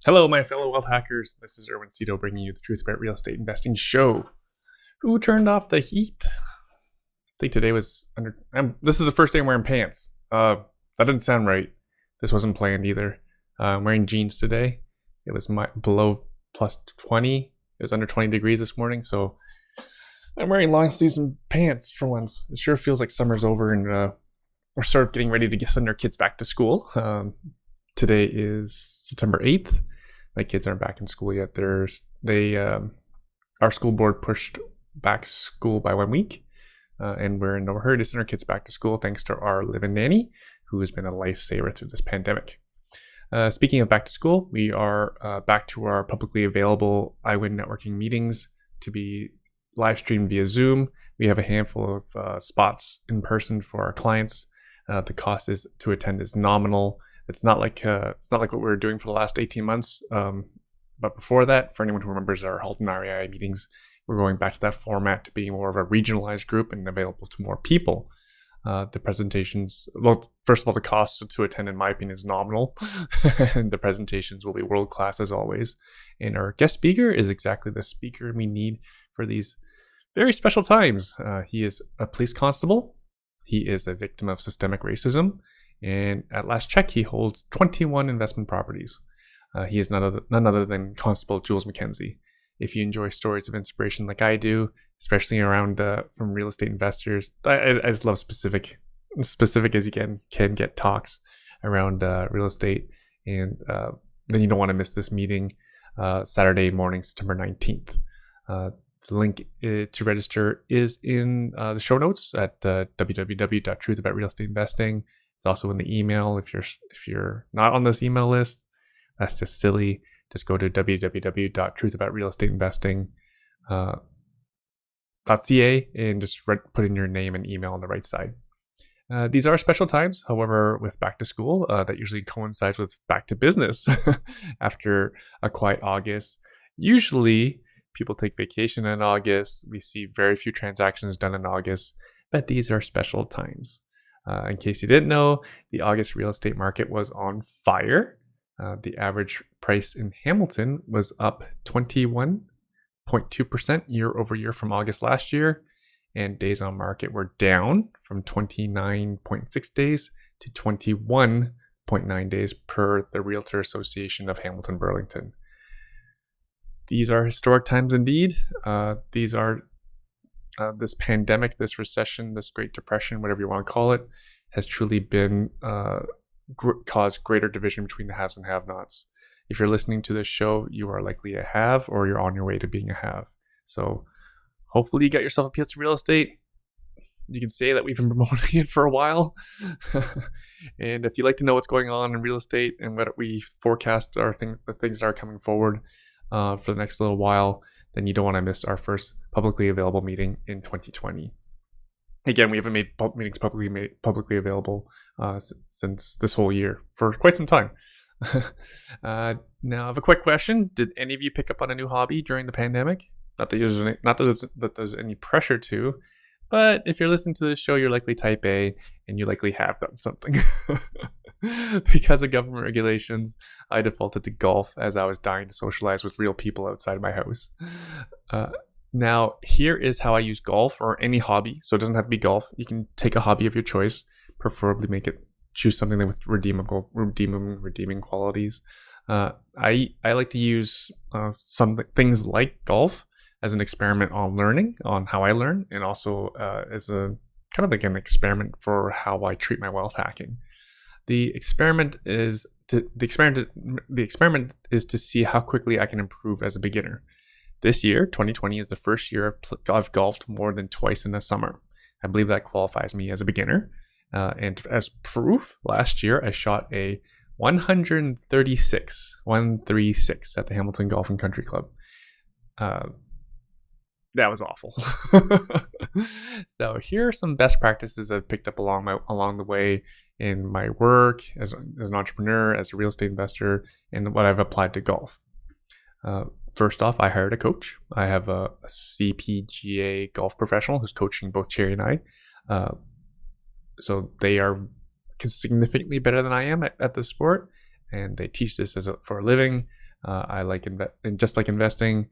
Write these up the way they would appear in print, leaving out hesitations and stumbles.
Hello, my fellow wealth hackers. This is Erwin Cito bringing you the Truth About Real Estate Investing show. Who turned off the heat? I think today was under. This is the first day I'm wearing pants. That didn't sound right. This wasn't planned either. I'm wearing jeans today. It was below plus 20. It was under 20 degrees this morning, so I'm wearing long sleeves and pants for once. It sure feels like summer's over and we're sort of getting ready to send our kids back to school. Today is September 8th. My kids aren't back in school yet. Our school board pushed back school by 1 week, and we're in no hurry to send our kids back to school thanks to our live-in nanny, who has been a lifesaver through this pandemic. Speaking of back to school, we are back to our publicly available iWin networking meetings to be live streamed via Zoom. We have a handful of spots in person for our clients. The cost to attend is nominal. It's not like what we were doing for the last 18 months. But before that, for anyone who remembers our Halton REI meetings, we're going back to that format to being more of a regionalized group and available to more people. The presentations, well, first of all, the cost to attend, in my opinion, is nominal. And the presentations will be world-class as always. And our guest speaker is exactly the speaker we need for these very special times. He is a police constable. He is a victim of systemic racism. And at last check, he holds 21 investment properties. He is none other than Constable Jules McKenzie. If you enjoy stories of inspiration like I do, especially around from real estate investors, I just love specific as you can get talks around real estate. And then you don't want to miss this meeting Saturday morning, September 19th. The link to register is in the show notes at www.truthaboutrealestateinvesting. It's also in the email. If you're not on this email list, that's just silly. Just go to www.truthaboutrealestateinvesting.ca and just put in your name and email on the right side. These are special times. However, with back to school, that usually coincides with back to business after a quiet August. Usually, people take vacation in August. We see very few transactions done in August, but these are special times. In case you didn't know, the August real estate market was on fire. The average price in Hamilton was up 21.2% year over year from August last year, and days on market were down from 29.6 days to 21.9 days per the Realtor Association of Hamilton Burlington. These are historic times indeed. These are this pandemic, this recession, this Great Depression, whatever you want to call it, has truly been caused greater division between the haves and have-nots. If you're listening to this show, you are likely a have, or you're on your way to being a have. So hopefully you got yourself a piece of real estate. You can say that we've been promoting it for a while. And if you'd like to know what's going on in real estate and what we forecast the things that are coming forward for the next little while, then you don't want to miss our first publicly available meeting in 2020. Again, we haven't made meetings publicly available since this whole year for quite some time. Now, I have a quick question. Did any of you pick up on a new hobby during the pandemic? Not that there's any pressure to, but if you're listening to this show, you're likely type A and you likely have done something. Because of government regulations, I defaulted to golf as I was dying to socialize with real people outside my house. Now, here is how I use golf or any hobby. So it doesn't have to be golf. You can take a hobby of your choice, preferably choose something with redeeming qualities. I like to use some things like golf as an experiment on learning, on how I learn, and also as a kind of like an experiment for how I treat my wealth hacking. The experiment is to see how quickly I can improve as a beginner. This year, 2020, is the first year I've golfed more than twice in the summer. I believe that qualifies me as a beginner. And as proof, last year I shot a 136 at the Hamilton Golf and Country Club. That was awful. So here are some best practices I've picked up along the way in my work as an entrepreneur, as a real estate investor, and what I've applied to golf. First off, I hired a coach. I have a CPGA golf professional who's coaching both Cherry and I. So they are significantly better than I am at this sport, and they teach this for a living. I like and just like investing.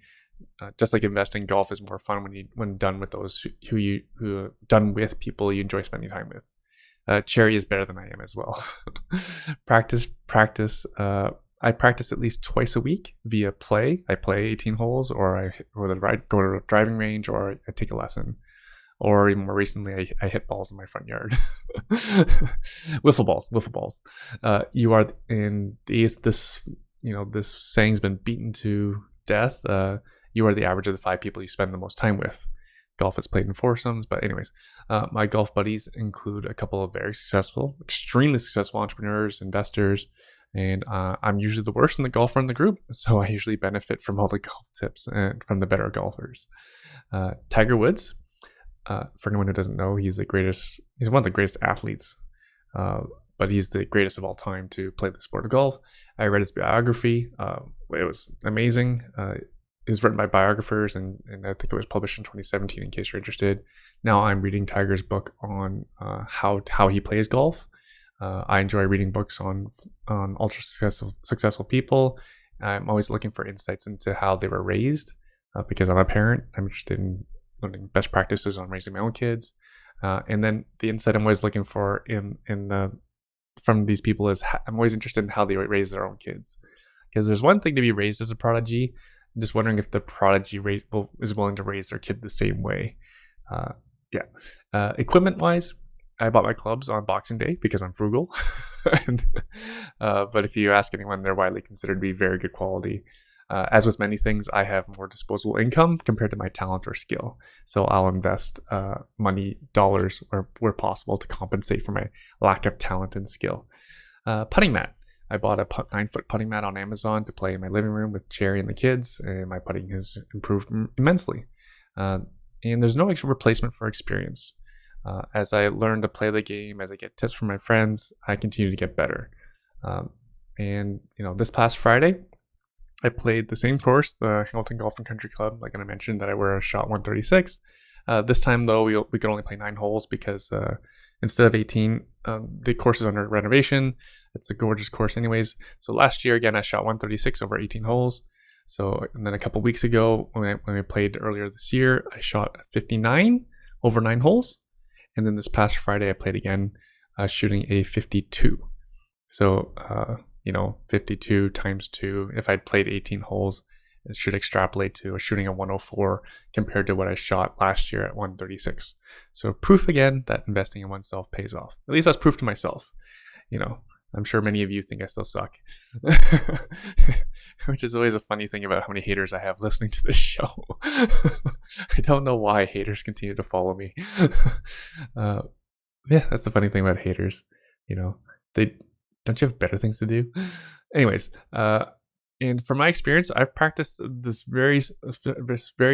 Golf is more fun when done with those who done with people you enjoy spending time with. Cherry is better than I am as well. Practice. I practice at least twice a week via play. I play 18 holes, or go to a driving range, or I take a lesson. Or even more recently, I hit balls in my front yard. Wiffle balls. You are in this saying's been beaten to death. You are the average of the 5 people you spend the most time with. Golf is played in foursomes, but anyways, my golf buddies include a couple of extremely successful entrepreneurs, investors, and I'm usually the worst in the golfer in the group, so I usually benefit from all the golf tips and from the better golfers. Tiger Woods, for anyone who doesn't know, he's one of the greatest athletes, but he's the greatest of all time to play the sport of golf. I read his biography. It was amazing. It was written by biographers, and I think it was published in 2017, in case you're interested. Now I'm reading Tiger's book on how he plays golf. I enjoy reading books on ultra successful people. I'm always looking for insights into how they were raised, because I'm a parent. I'm interested in learning best practices on raising my own kids. And then the insight I'm always looking for from these people is I'm always interested in how they raise their own kids. Because there's one thing to be raised as a prodigy. I'm just wondering if the prodigy is willing to raise their kid the same way. Equipment-wise, I bought my clubs on Boxing Day because I'm frugal. But if you ask anyone, they're widely considered to be very good quality. As with many things, I have more disposable income compared to my talent or skill. So I'll invest dollars where possible to compensate for my lack of talent and skill. Putting mat. I bought a 9-foot putting mat on Amazon to play in my living room with Cherry and the kids, and my putting has improved immensely. And there's no extra replacement for experience. As I learn to play the game, as I get tips from my friends, I continue to get better. And this past Friday, I played the same course, the Hamilton Golf and Country Club, like I mentioned, that I were shot 136. This time, though, we could only play 9 holes because instead of 18, the course is under renovation. It's a gorgeous course anyways. So last year, again, I shot 136 over 18 holes. And then a couple weeks ago, when we played earlier this year, I shot 59 over 9 holes. And then this past Friday, I played again, shooting a 52. So, 52 times 2, if I'd played 18 holes, it should extrapolate to a shooting a 104 compared to what I shot last year at 136. So proof again that investing in oneself pays off. At least that's proof to myself. I'm sure many of you think I still suck, which is always a funny thing about how many haters I have listening to this show. I don't know why haters continue to follow me. That's the funny thing about haters. Don't you have better things to do? Anyways, and from my experience, I've practiced this very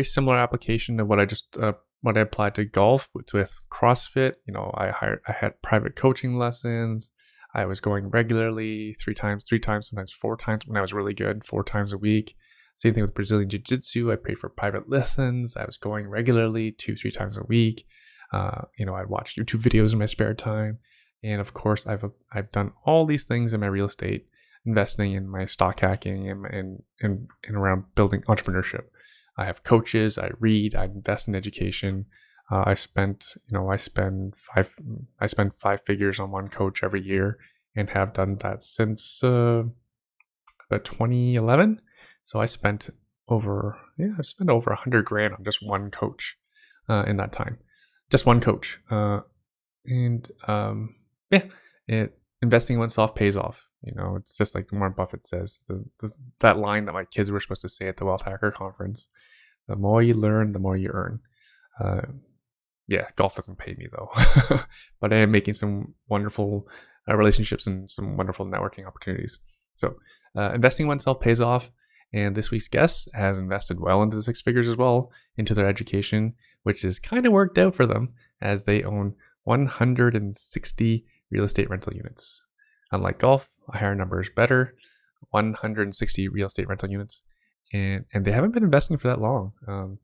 similar application of what I applied to golf with CrossFit. I had private coaching lessons. I was going regularly 3 times, sometimes 4 times when I was really good, 4 times a week. Same thing with Brazilian Jiu-Jitsu. I paid for private lessons. I was going regularly 2-3 times a week. I'd watch YouTube videos in my spare time. And of course, I've done all these things in my real estate, investing in my stock hacking and around building entrepreneurship. I have coaches. I read. I invest in education. I spend 5 figures on one coach every year, and have done that since about 2011. So I spent over $100,000 on just one coach in that time, just one coach. Investing in oneself pays off. It's just like Warren Buffett says, that line that my kids were supposed to say at the Wealth Hacker Conference: the more you learn, the more you earn. Golf doesn't pay me though, but I am making some wonderful relationships and some wonderful networking opportunities. So investing in oneself pays off. And this week's guest has invested well into 6 figures as well into their education, which has kind of worked out for them as they own 160 real estate rental units. Unlike golf, a higher number is better. 160 real estate rental units, and they haven't been investing for that long.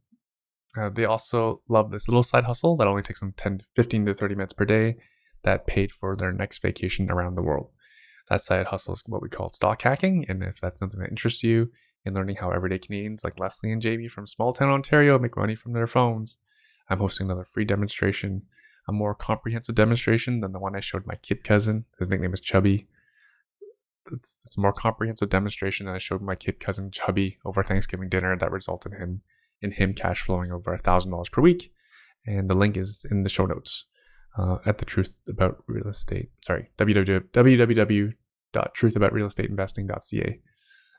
They also love this little side hustle that only takes them 15 to 30 minutes per day that paid for their next vacation around the world. That side hustle is what we call stock hacking. And if that's something that interests you in learning how everyday Canadians like Leslie and Jamie from small town Ontario make money from their phones, I'm hosting another free demonstration, a more comprehensive demonstration than the one I showed my kid cousin. His nickname is Chubby. It's a more comprehensive demonstration than I showed my kid cousin Chubby over Thanksgiving dinner that resulted in him cash flowing over $1,000 per week. And the link is in the show notes at the Truth About Real Estate. Sorry, www.truthaboutrealestateinvesting.ca.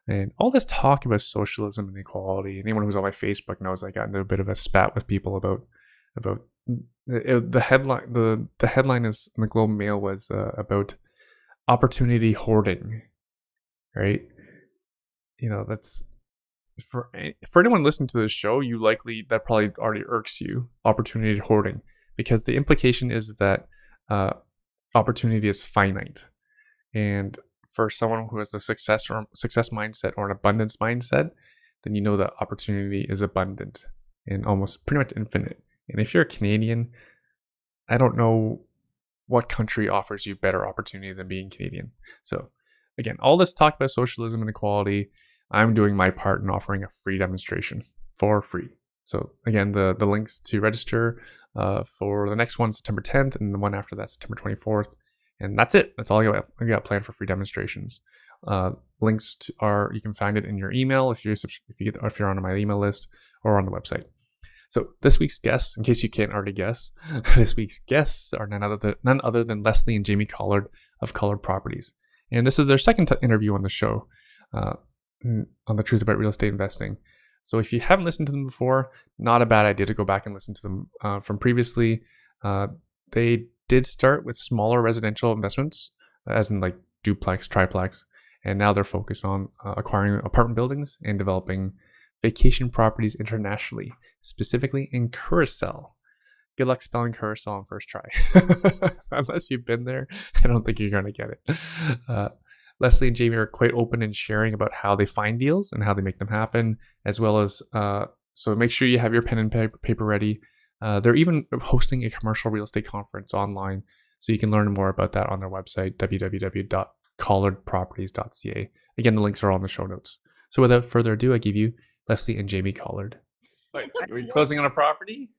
And all this talk about socialism and equality, anyone who's on my Facebook knows I got into a bit of a spat with people about the headline. The headline is in the Globe and Mail was about opportunity hoarding, right? That's for anyone listening to this show, that probably already irks you, opportunity hoarding, because the implication is that opportunity is finite. And for someone who has a success mindset or an abundance mindset, then you know that opportunity is abundant and almost pretty much infinite. And if you're a Canadian, I don't know what country offers you better opportunity than being Canadian. So again, all this talk about socialism and equality, I'm doing my part in offering a free demonstration for free. So again, the links to register for the next one, September 10th, and the one after that, September 24th. And that's it. That's all I got planned for free demonstrations. Links you can find it in your email if you're on my email list or on the website. So this week's guests, in case you can't already guess, this week's guests are none other than Leslie and Jamie Collard of Collards Properties. And this is their second interview on the show on the Truth About Real Estate Investing. So if you haven't listened to them before, not a bad idea to go back and listen to them from previously. They did start with smaller residential investments, as in like duplex, triplex, and now they're focused on acquiring apartment buildings and developing vacation properties internationally, specifically in Curaçao. Good luck spelling Curaçao on first try. Unless you've been there, I don't think you're going to get it. Leslie and Jamie are quite open in sharing about how they find deals and how they make them happen, as well as, so make sure you have your pen and paper ready. They're even hosting a commercial real estate conference online, so you can learn more about that on their website, www.collardproperties.ca. Again, the links are all in the show notes. So without further ado, I give you Leslie and Jamie Collard. Wait, are we closing on a property?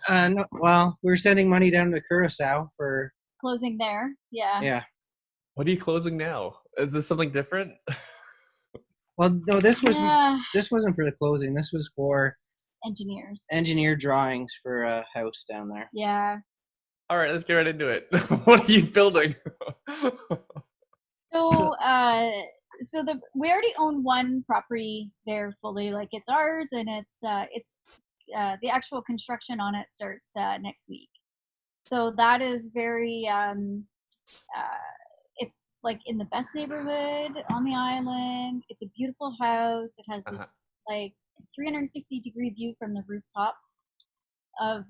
No, well, we're sending money down to Curaçao for closing there. Yeah. Yeah. What are you closing now? Is this something different? Well, no, this wasn't for the closing. This was for engineer drawings for a house down there. Yeah. All right, let's get right into it. What are you building? We already own one property there fully, like it's ours, and it's the actual construction on it starts next week. So that is very it's like in the best neighborhood on the island. It's a beautiful house. It has this like 360-degree view from the rooftop of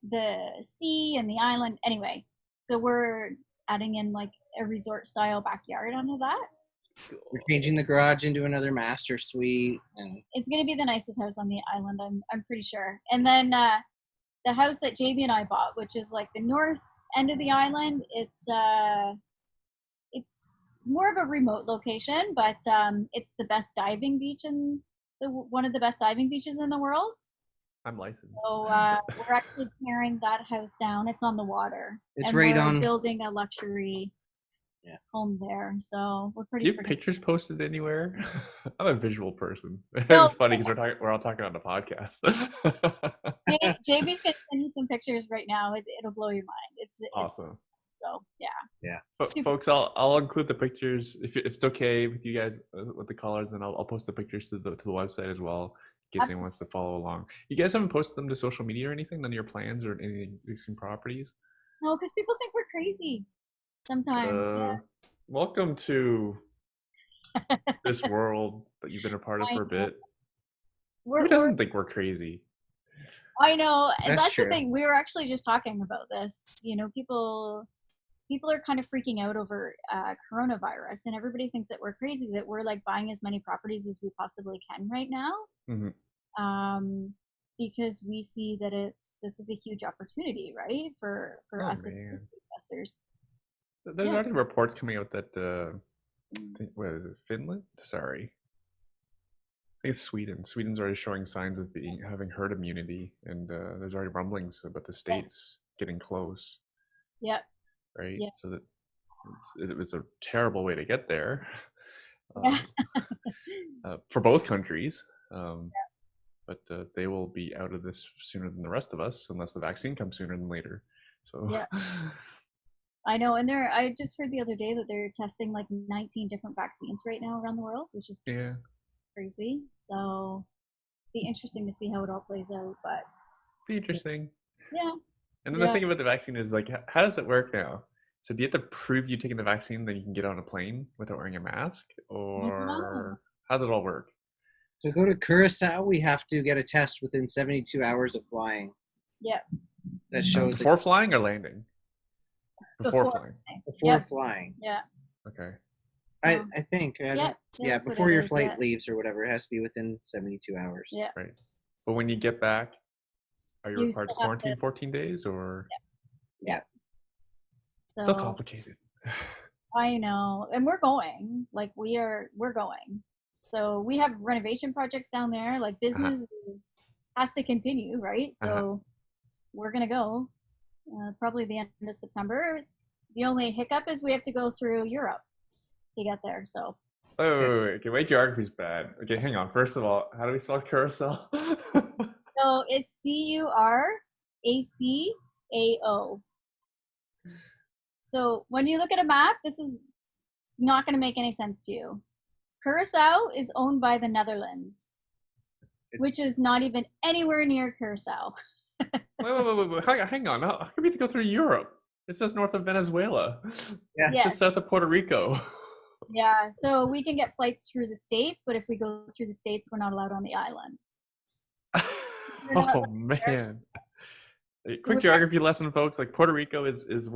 the sea and the island. Anyway, so we're adding in like a resort style backyard onto that. We're changing the garage into another master suite, and it's going to be the nicest house on the island, I'm pretty sure. And then the house that Jamie and I bought, which is like the north end of the island, it's more of a remote location, but it's the best diving beach one of the best diving beaches in the world. I'm licensed. So we're actually tearing that house down. It's on the water. We're building a luxury home there. So we're pretty. Do you have pictures posted anywhere? I'm a visual person. No, it's funny because we're all talking on the podcast. JB's gonna send you some pictures right now. It'll blow your mind. It's awesome. So yeah. Folks, I'll include the pictures if it's okay with you guys with the Collards, and I'll post the pictures to the website as well in case anyone wants to follow along. You guys haven't posted them to social media or anything? None of your plans or any existing properties? No, because people think we're crazy sometimes. Welcome to this world that you've been a part of for a bit. Who doesn't think we're crazy? I know. That's true. The thing. We were actually just talking about this. People are kind of freaking out over coronavirus, and everybody thinks that we're crazy, that we're like buying as many properties as we possibly can right now. Mm-hmm. Because we see that this is a huge opportunity, right, for us as investors. There's already reports coming out that what is it, Finland? Sorry, I think it's Sweden. Sweden's already showing signs of having herd immunity, and there's already rumblings about the states getting close. Yeah. Right. Yeah. So that it was a terrible way to get there for both countries. But they will be out of this sooner than the rest of us, unless the vaccine comes sooner than later. So yeah. I know, and I just heard the other day that they're testing like 19 different vaccines right now around the world, which is crazy. So be interesting to see how it all plays out. But be interesting. Yeah. And then the thing about the vaccine is like, how does it work now? So do you have to prove you've taken the vaccine that you can get on a plane without wearing a mask, or how does it all work? To go to Curaçao, we have to get a test within 72 hours of flying. Yeah. That shows before flying or landing? Before flying. Before flying. Yeah. Okay. I think. Before your flight leaves or whatever, it has to be within 72 hours. Yeah. Right. But when you get back, are you required to quarantine 14 days or? Yeah. So, still complicated. I know, and we're going. Like we're going. So we have renovation projects down there. Like business has to continue, right? So we're gonna go probably the end of September. The only hiccup is we have to go through Europe to get there. So. Oh, wait. Okay, my geography's bad. Okay, hang on. First of all, how do we spell Curaçao? So it's Curacao. So when you look at a map, this is not going to make any sense to you. Curaçao is owned by the Netherlands, which is not even anywhere near Curaçao. Wait. Hang on. How come we have to go through Europe? It says north of Venezuela. Yeah. It's just south of Puerto Rico. Yeah, so we can get flights through the States, but if we go through the States, we're not allowed on the island. Oh man! Quick geography lesson, folks. Like Puerto Rico is it's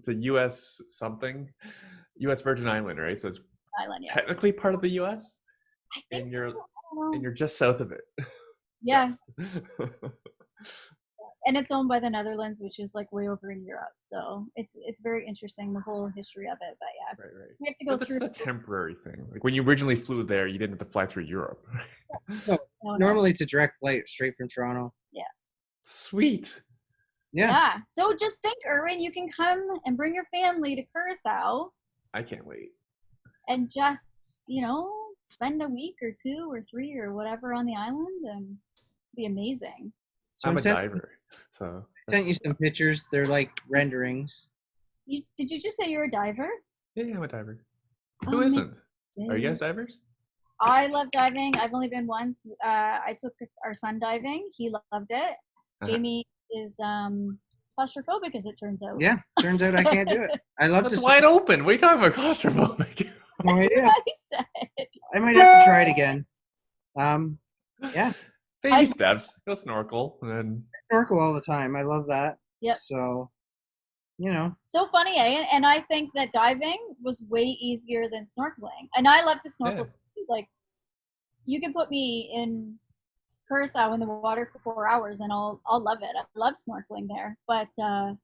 a U.S. something, U.S. Virgin Island, right? So it's technically part of the U.S. I think and so. and you're just south of it. Yeah. And it's owned by the Netherlands, which is like way over in Europe. So it's very interesting, the whole history of it. But yeah, right. We have to go through. That's a temporary thing. Like when you originally flew there, you didn't have to fly through Europe. No. Normally it's a direct flight straight from Toronto. Yeah. Sweet. Yeah. So just think, Erwin, you can come and bring your family to Curaçao. I can't wait. And just, spend a week or 2 or 3 or whatever on the island, and it'd be amazing. So I'm a diver, so I sent you some pictures. They're like renderings. Did you just say you're a diver? Yeah, I'm a diver. Who isn't? Are you guys divers? I love diving. I've only been once. I took our son diving. He loved it. Jamie is claustrophobic, as it turns out. Yeah, turns out I can't do it. I love That's wide open. What are you talking about, claustrophobic? No idea. What I said. I might have to try it again. Yeah. Baby steps. Go snorkel and then snorkel all the time. I love that. Yep. So, So funny, eh? And I think that diving was way easier than snorkeling. And I love to snorkel too. Like, you can put me in Curaçao in the water for 4 hours and I'll love it. I love snorkeling there. But to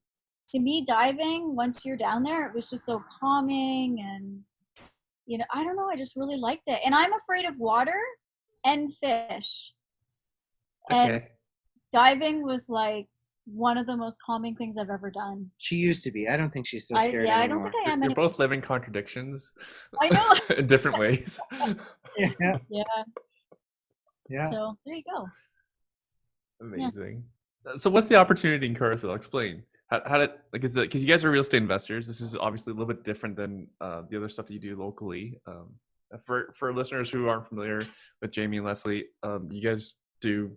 me, diving, once you're down there, it was just so calming and, I don't know. I just really liked it. And I'm afraid of water and fish. And diving was like one of the most calming things I've ever done. She used to be. I don't think she's so scared anymore. I don't think I am. You're both living contradictions. I know. In different ways. Yeah. So there you go. Amazing. Yeah. So what's the opportunity in Curaçao? Explain. How did because you guys are real estate investors. This is obviously a little bit different than the other stuff that you do locally. For listeners who aren't familiar with Jamie and Leslie, you guys do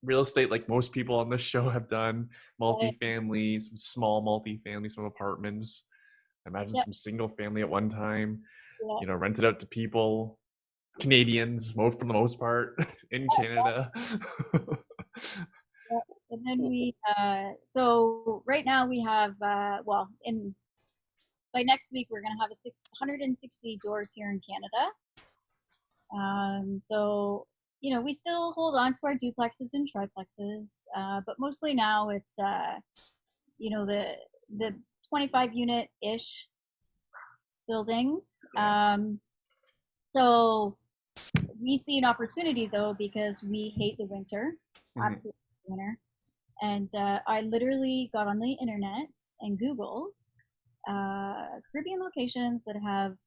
real estate like most people on this show have done, multifamily, some small multifamily, some apartments. I imagine some single family at one time. Rented out to people, Canadians, for the most part, in Canada. And then we, so right now we have, by next week we're going to have 160 doors here in Canada. So, we still hold on to our duplexes and triplexes, but mostly now it's, the 25 unit-ish buildings. Yeah. So we see an opportunity though, because we hate the winter, absolutely winter. And I literally got on the internet and Googled Caribbean locations that have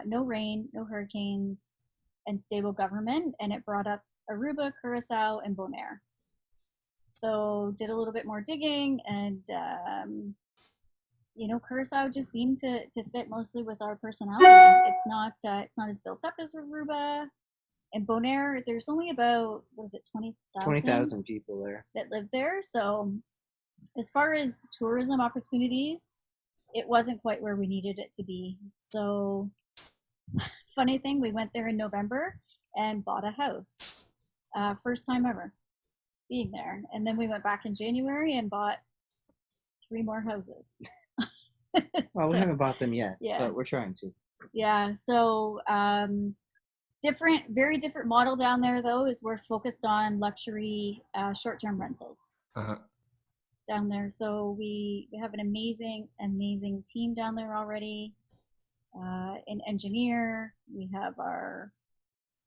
no rain, no hurricanes, and stable government. And it brought up Aruba, Curaçao, and Bonaire. So did a little bit more digging, and Curaçao just seemed to fit mostly with our personality. It's not as built up as Aruba. And Bonaire, there's only about, what is it, 20,000 people there that live there. So as far as tourism opportunities, it wasn't quite where we needed it to be. So funny thing, we went there in November and bought a house. First time ever being there. And then we went back in January and bought 3 more houses. Well, we haven't bought them yet, yeah. But we're trying to. Yeah. So very different model down there, though, is we're focused on luxury short-term rentals down there. So we have an amazing team down there already. An engineer. We have our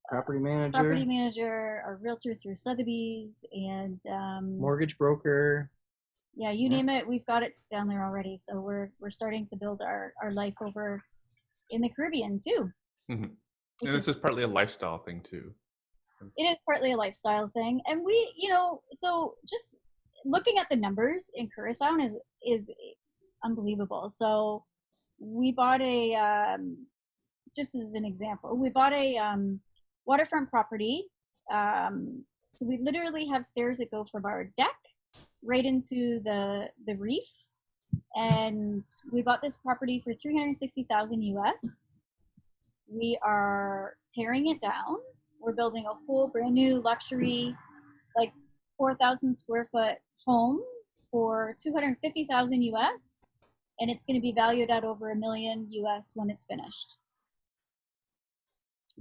property manager, our realtor through Sotheby's, and mortgage broker. Yeah, you name it, we've got it down there already. So we're starting to build our life over in the Caribbean too. Mm-hmm. And this is partly a lifestyle thing too. It is partly a lifestyle thing, and we, so just looking at the numbers in Curaçao is unbelievable. So we bought just as an example, we bought a waterfront property. So we literally have stairs that go from our deck right into the reef, and we bought this property for $360,000 US. We are tearing it down. We're building a whole brand new luxury, like 4,000 square foot home for $250,000 US, and it's going to be valued at over $1 million US when it's finished.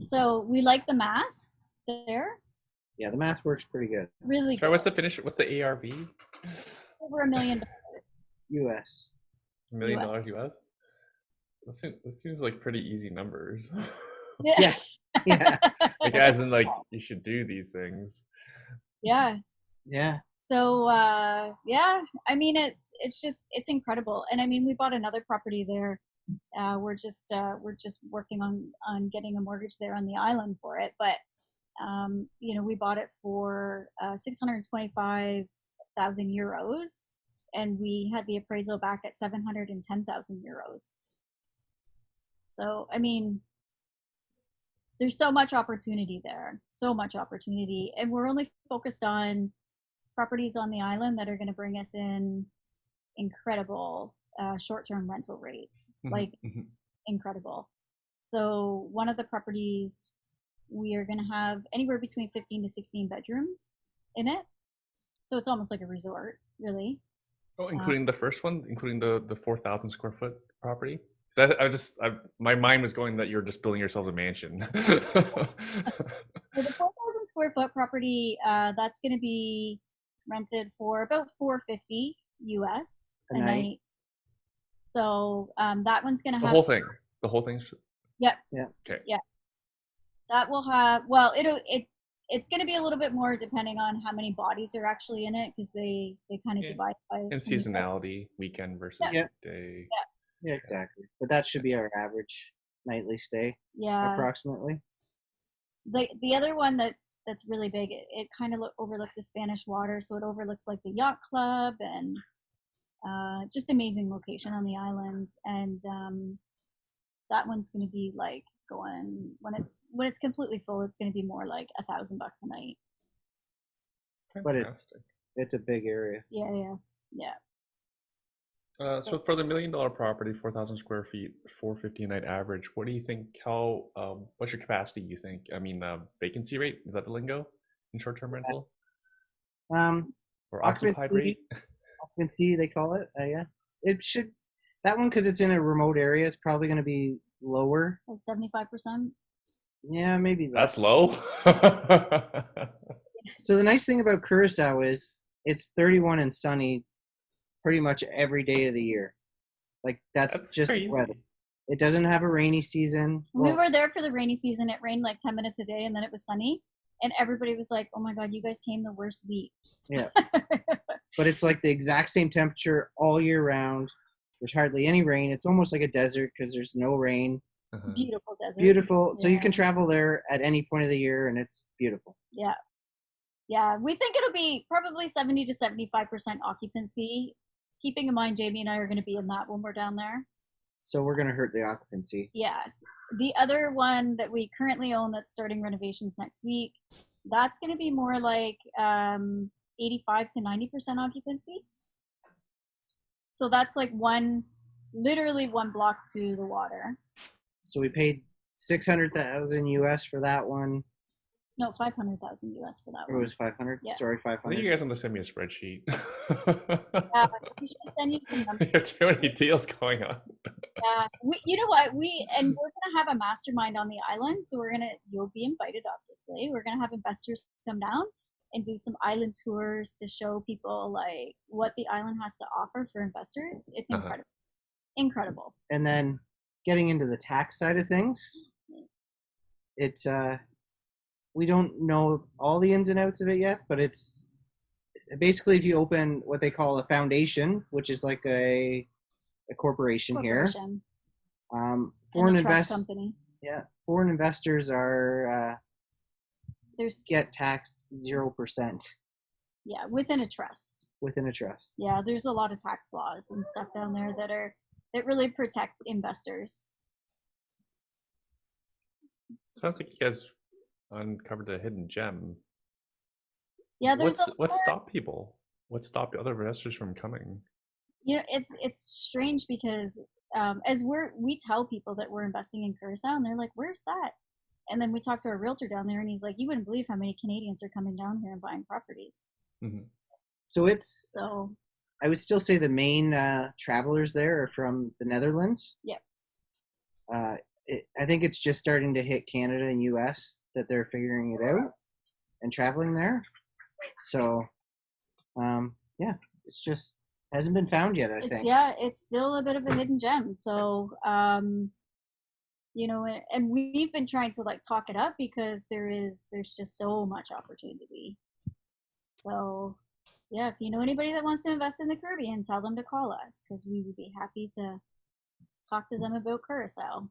So we like the math there. Yeah, the math works pretty good. Really good. What's the ARV? Over $1 million US. $1 million US? This seems like pretty easy numbers. Yeah. Like, as in, like, you should do these things. Yeah. So yeah, I mean, it's incredible. And I mean, we bought another property there. We're just working on getting a mortgage there on the island for it, but we bought it for 625,000 euros, and we had the appraisal back at 710,000 euros. So I mean, there's so much opportunity there, and we're only focused on properties on the island that are going to bring us in incredible short-term rental rates, incredible. So one of the properties, we are going to have anywhere between 15 to 16 bedrooms in it. So it's almost like a resort, really. Oh, including the first one, including the 4,000 square foot property. My mind was going that you're just building yourselves a mansion. So the 4,000 square foot property, that's going to be rented for about $450 US a night. So that one's going to have the whole thing's. Yep. Yeah. Okay. Yeah. That will have, well, it's going to be a little bit more depending on how many bodies are actually in it, because they kind of divide by. And seasonality, weekend versus day. Yeah, exactly. But that should be our average nightly stay. Yeah. Approximately. The other one that's really big, it kind of overlooks the Spanish water, so it overlooks like the yacht club, and just amazing location on the island. And that one's going to be like going, when it's completely full, it's going to be more like $1,000 a night. But it's a big area. Yeah. So for the $1 million property, 4,000 square feet, $450 a night average, what do you think? What's your capacity? You think? I mean, vacancy rate, is that the lingo in short-term rental? Or occupied rate? Occupancy, they call it. Yeah, it should. That one, because it's in a remote area, it's probably going to be lower. Like 75%. Yeah, maybe less. That's low. So the nice thing about Curaçao is it's 31 and sunny pretty much every day of the year. Like that's just crazy. the weather. It doesn't have a rainy season. We were there for the rainy season. It rained like 10 minutes a day, and then it was sunny. And everybody was like, oh my God, you guys came the worst week. Yeah. But it's like the exact same temperature all year round. There's hardly any rain. It's almost like a desert because there's no rain. Beautiful desert. Beautiful. So you can travel there at any point of the year, and it's beautiful. Yeah. Yeah. We think it'll be probably 70 to 75% occupancy. Keeping in mind, Jamie and I are going to be in that when we're down there. So we're going to hurt the occupancy. Yeah. The other one that we currently own that's starting renovations next week, that's going to be more like 85 to 90% occupancy. So that's like literally one block to the water. So we paid $600,000 US for that one. No, $500,000 US for that one. It was 500. Yeah. Sorry, 500. I think you guys want to send me a spreadsheet. We should send you some numbers. There's too many deals going on. Yeah, you know what? We're gonna have a mastermind on the island, so you'll be invited. Obviously, we're gonna have investors come down and do some island tours to show people like what the island has to offer for investors. It's incredible, incredible. And then getting into the tax side of things, it's we don't know all the ins and outs of it yet, but it's basically if you open what they call a foundation, which is like a corporation here. Foreign company. Yeah, foreign investors are get taxed 0%. Yeah, within a trust. Within a trust. Yeah, there's a lot of tax laws and stuff down there that really protect investors. Sounds like you guys uncovered a hidden gem. Yeah, what stopped people? What stopped other investors from coming? You know, it's strange because as we tell people that we're investing in Curaçao, and they're like, "Where's that?" And then we talk to our realtor down there, and he's like, "You wouldn't believe how many Canadians are coming down here and buying properties." Mm-hmm. So I would still say the main travelers there are from the Netherlands. Yeah. I think it's just starting to hit Canada and US that they're figuring it out and traveling there. So, it's just hasn't been found yet, I think. Yeah, it's still a bit of a hidden gem. So, you know, and we've been trying to like talk it up because there's just so much opportunity. So, yeah, if you know anybody that wants to invest in the Caribbean, tell them to call us because we would be happy to talk to them about Curaçao.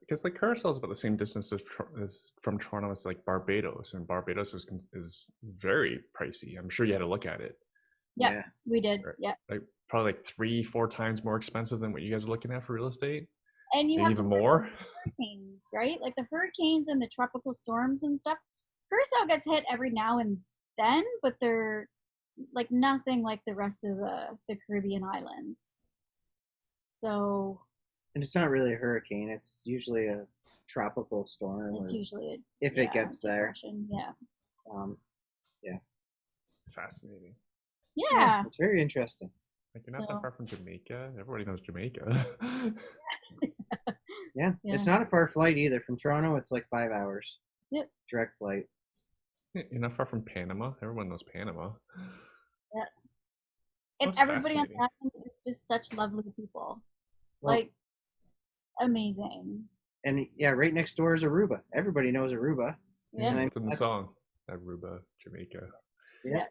Because like Curaçao is about the same distance as from Toronto as like Barbados, and Barbados is very pricey. I'm sure you had to look at it. Yeah, we did. Right. Yeah, like probably like 3-4 times more expensive than what you guys are looking at for real estate. And you maybe have even more. Hurricanes, right? Like the hurricanes and the tropical storms and stuff. Curaçao gets hit every now and then, but they're like nothing like the rest of the Caribbean islands. So. And it's not really a hurricane. It's usually a tropical storm. It's usually if it gets there. Yeah. Yeah. Fascinating. Yeah. It's very interesting. Like you're not that far from Jamaica. Everybody knows Jamaica. Yeah. It's not a far flight either. From Toronto, it's like 5 hours. Yep. Direct flight. You're not far from Panama. Everyone knows Panama. Yeah. And everybody on the island is just such lovely people. Well, like, amazing. And yeah, right next door is Aruba. Everybody knows Aruba. Yeah. It's in the song. Aruba, Jamaica. Yeah.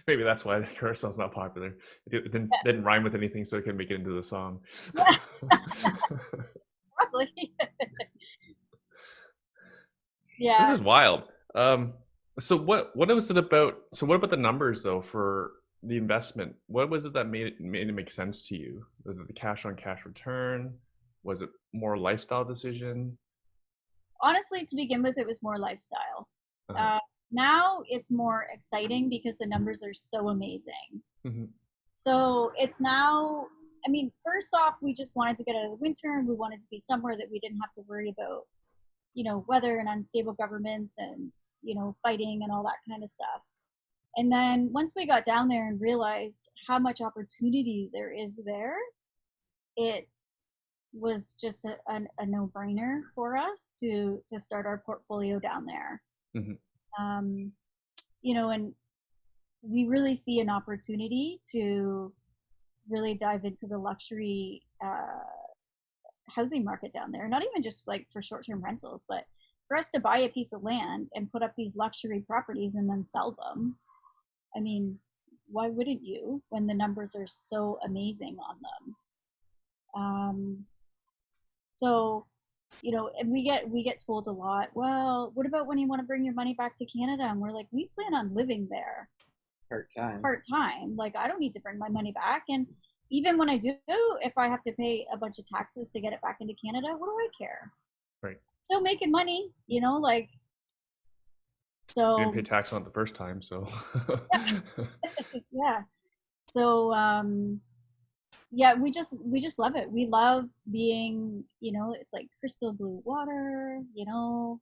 Maybe that's why Curaçao's not popular. It didn't rhyme with anything, so it couldn't make it into the song. Probably. Yeah. This is wild. So what was it about? So what about the numbers though for the investment? What was it that made it make sense to you? Was it the cash on cash return? Was it more lifestyle decision? Honestly, to begin with, it was more lifestyle. Now it's more exciting because the numbers are so amazing. Mm-hmm. So it's now, I mean, first off, we just wanted to get out of the winter and we wanted to be somewhere that we didn't have to worry about, you know, weather and unstable governments and, you know, fighting and all that kind of stuff. And then once we got down there and realized how much opportunity there is there, it was just a no-brainer for us to start our portfolio down there. Mm-hmm. You know, and we really see an opportunity to really dive into the luxury housing market down there. Not even just like for short-term rentals, but for us to buy a piece of land and put up these luxury properties and then sell them. I mean, why wouldn't you when the numbers are so amazing on them? So, you know, and we get told a lot, well, what about when you want to bring your money back to Canada? And we're like, we plan on living there part time. Like, I don't need to bring my money back. And even when I do, if I have to pay a bunch of taxes to get it back into Canada, what do I care? Right. Still making money, you know, like, so You didn't pay tax on it the first time, so yeah. So yeah, we just love it. We love being, you know, it's like crystal blue water, you know.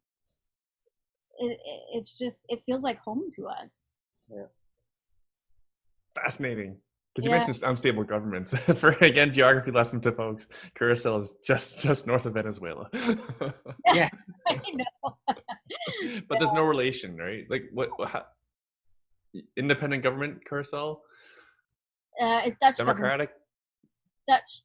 It's just, it feels like home to us. Yeah. Fascinating. Because you Yeah. mentioned unstable governments. For again, geography lesson to folks. Curaçao is just north of Venezuela. Yeah. I know. But there's no relation, right? Like how, independent government, Curaçao? It's Dutch Democratic? government. Dutch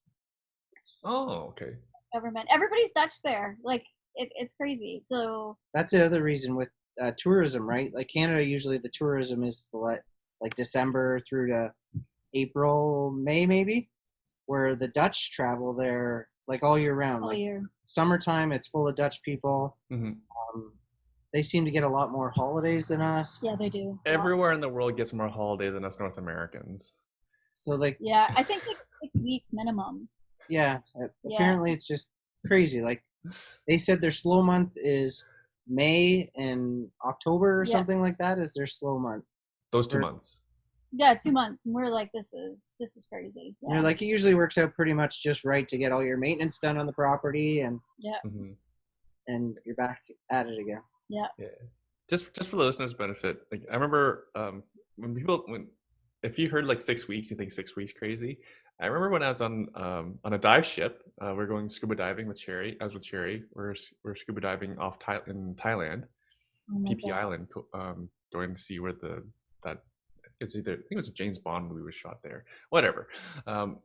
Oh, okay. government. Everybody's Dutch there. Like, it's crazy. So That's the other reason with tourism, right? Like Canada, usually the tourism is like December through to April, May, maybe, where the Dutch travel there like all year round. all Like year. summertime, it's full of Dutch people. Mm-hmm. They seem to get a lot more holidays than us. Yeah, they do. Everywhere in the world gets more holiday than us North Americans. So like, Yeah, I think like 6 weeks minimum. yeah, apparently it's just crazy. Like they said their slow month is May and October or something like that is their slow month. Those 2 months. Yeah, 2 months, and we're like, this is crazy. Yeah. You're like, it usually works out pretty much just right to get all your maintenance done on the property, and and you're back at it again. Yeah. Just for the listeners' benefit, like I remember when if you heard like 6 weeks, you think 6 weeks crazy. I remember when I was on a dive ship, we're going scuba diving with Cherry. I was with Cherry. We're scuba diving off in Thailand, PP Island, going to see where it's either, I think it was a James Bond movie was shot there. Whatever. I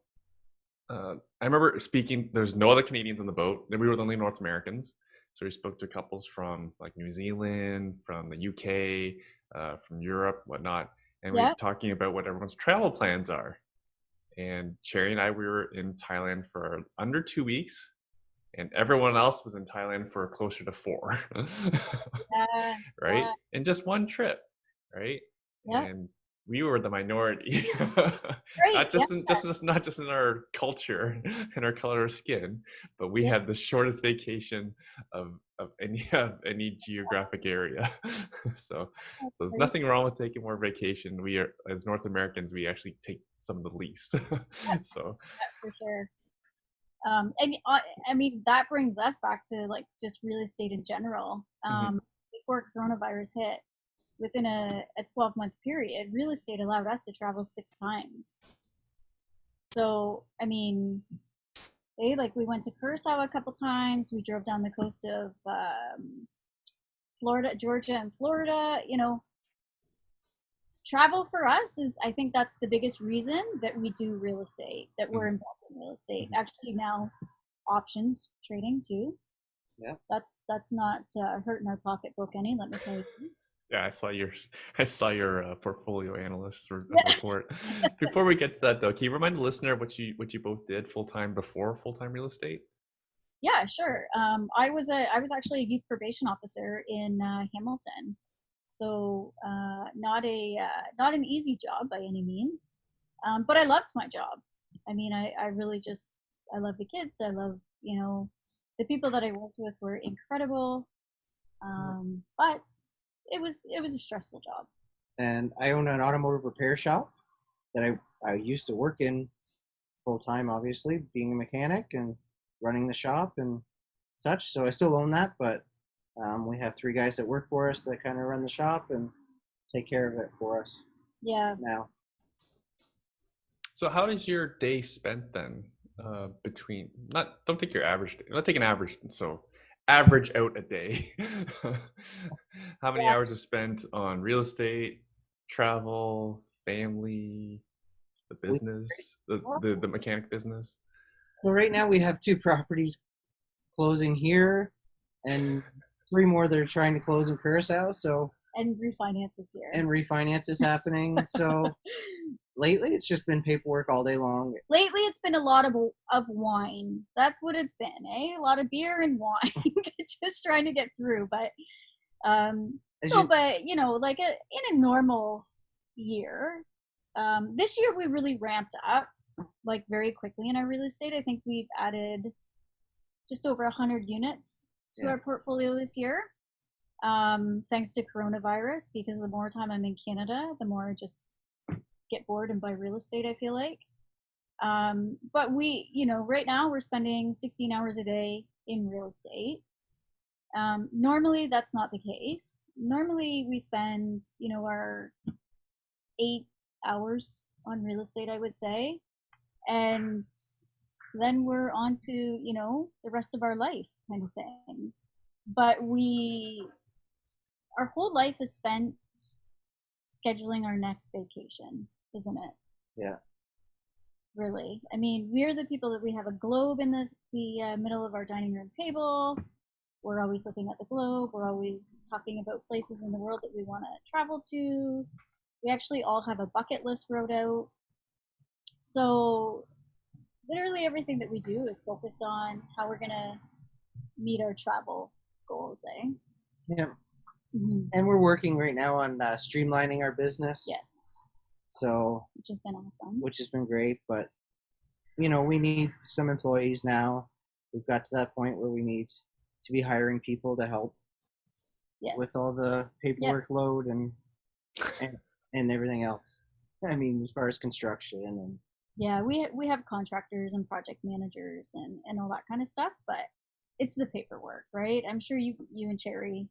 remember speaking. There's no other Canadians on the boat. We were the only North Americans. So we spoke to couples from like New Zealand, from the UK, from Europe, whatnot, and we were talking about what everyone's travel plans are. And Cherry and I, we were in Thailand for under 2 weeks, and everyone else was in Thailand for closer to 4. Right? In just one trip, right? Yeah. And we were the minority. Right. not just in our culture and our color of skin, but we had the shortest vacation of any geographic area. So there's nothing wrong with taking more vacation. We are, as North Americans, we actually take some of the least. So for sure. And I mean, that brings us back to like just real estate in general. Before coronavirus hit, within a 12-month period, real estate allowed us to travel 6 times. So, I mean, we went to Curaçao a couple times. We drove down the coast of Florida, Georgia, and Florida. You know, travel for us is, I think that's the biggest reason that we do real estate, that we're involved in real estate. Actually, now options trading too. Yeah, that's not hurting our pocketbook any. Let me tell you. Yeah, I saw your portfolio analyst report. Before we get to that, though, can you remind the listener what you both did before full-time real estate? Yeah, sure. I was actually a youth probation officer in Hamilton, so not an easy job by any means, but I loved my job. I mean, I really just, I love the kids. I love, you know, the people that I worked with were incredible, but it was a stressful job. And I own an automotive repair shop that I used to work in full time, obviously, being a mechanic and running the shop and such. So I still own that, but we have 3 guys that work for us that kind of run the shop and take care of it for us. Yeah. Now. So how is your day spent then? Between don't take your average day. Not take an average. So average out a day. How many hours is spent on real estate, travel, family? the business, the mechanic business? So right now we have 2 properties closing here, and 3 more that are trying to close in Curaçao. So And refinance is here. and refinance is happening. So lately, it's just been paperwork all day long. Lately, it's been a lot of wine. That's what it's been, eh? A lot of beer and wine, just trying to get through. But but like in a normal year, this year we really ramped up like very quickly in our real estate. I think we've added just over 100 units to our portfolio this year. Thanks to coronavirus, because the more time I'm in Canada, the more I just get bored and buy real estate, I feel like. But we, right now we're spending 16 hours a day in real estate. Normally that's not the case. Normally we spend, our 8 hours on real estate, I would say. And then we're on to, the rest of our life kind of thing. But our whole life is spent scheduling our next vacation, isn't it? Yeah. Really. I mean, we're the people that we have a globe in the middle of our dining room table. We're always looking at the globe. We're always talking about places in the world that we want to travel to. We actually all have a bucket list wrote out. So literally everything that we do is focused on how we're going to meet our travel goals, eh? Yeah. Mm-hmm. And we're working right now on streamlining our business. Yes. So, which has been awesome. Which has been great, but we need some employees now. We've got to that point where we need to be hiring people to help with all the paperwork load and everything else. I mean, as far as construction and we have contractors and project managers and all that kind of stuff, but it's the paperwork, right? I'm sure you and Cherry.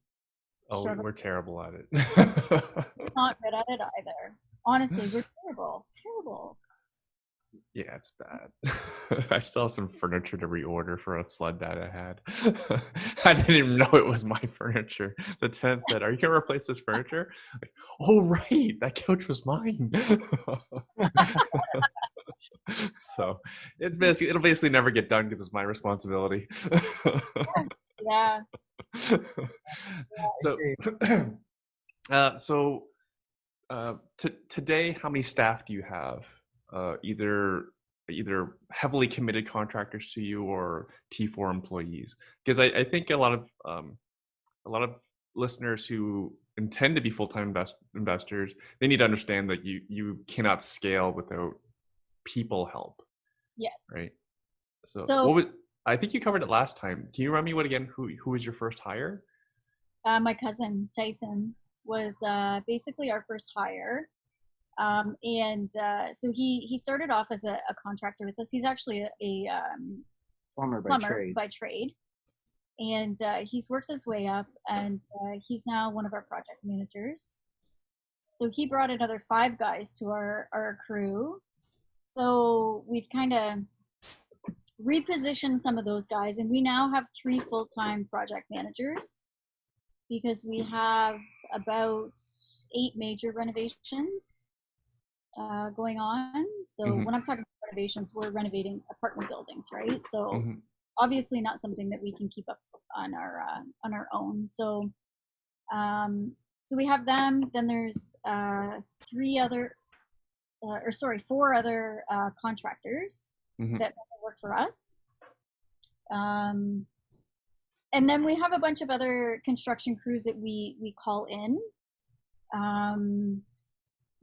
Oh, we're terrible at it. Not good at it either. Honestly, we're terrible. Yeah, it's bad. I still have some furniture to reorder for a flood that I had. I didn't even know it was my furniture. The tenant said, "Are you gonna replace this furniture?" Like, oh right, that couch was mine. So it'll basically never get done because it's my responsibility. Yeah. So, today, how many staff do you have? Either heavily committed contractors to you or T4 employees? Because I think a lot of listeners who intend to be full-time investors, they need to understand that you cannot scale without people help. Yes. Right. So I think you covered it last time. Can you remind me who was your first hire? My cousin Tyson was basically our first hire. So he started off as a contractor with us. He's actually a plumber by trade. And he's worked his way up, and he's now one of our project managers. So he brought another 5 guys to our crew. So we've kind of repositioned some of those guys, and we now have 3 full-time project managers because we have about 8 major renovations going on. So when I'm talking about renovations, we're renovating apartment buildings, right? So obviously not something that we can keep up on our own. So so we have them. Then there's 4 other contractors that work for us. And then we have a bunch of other construction crews that we call in.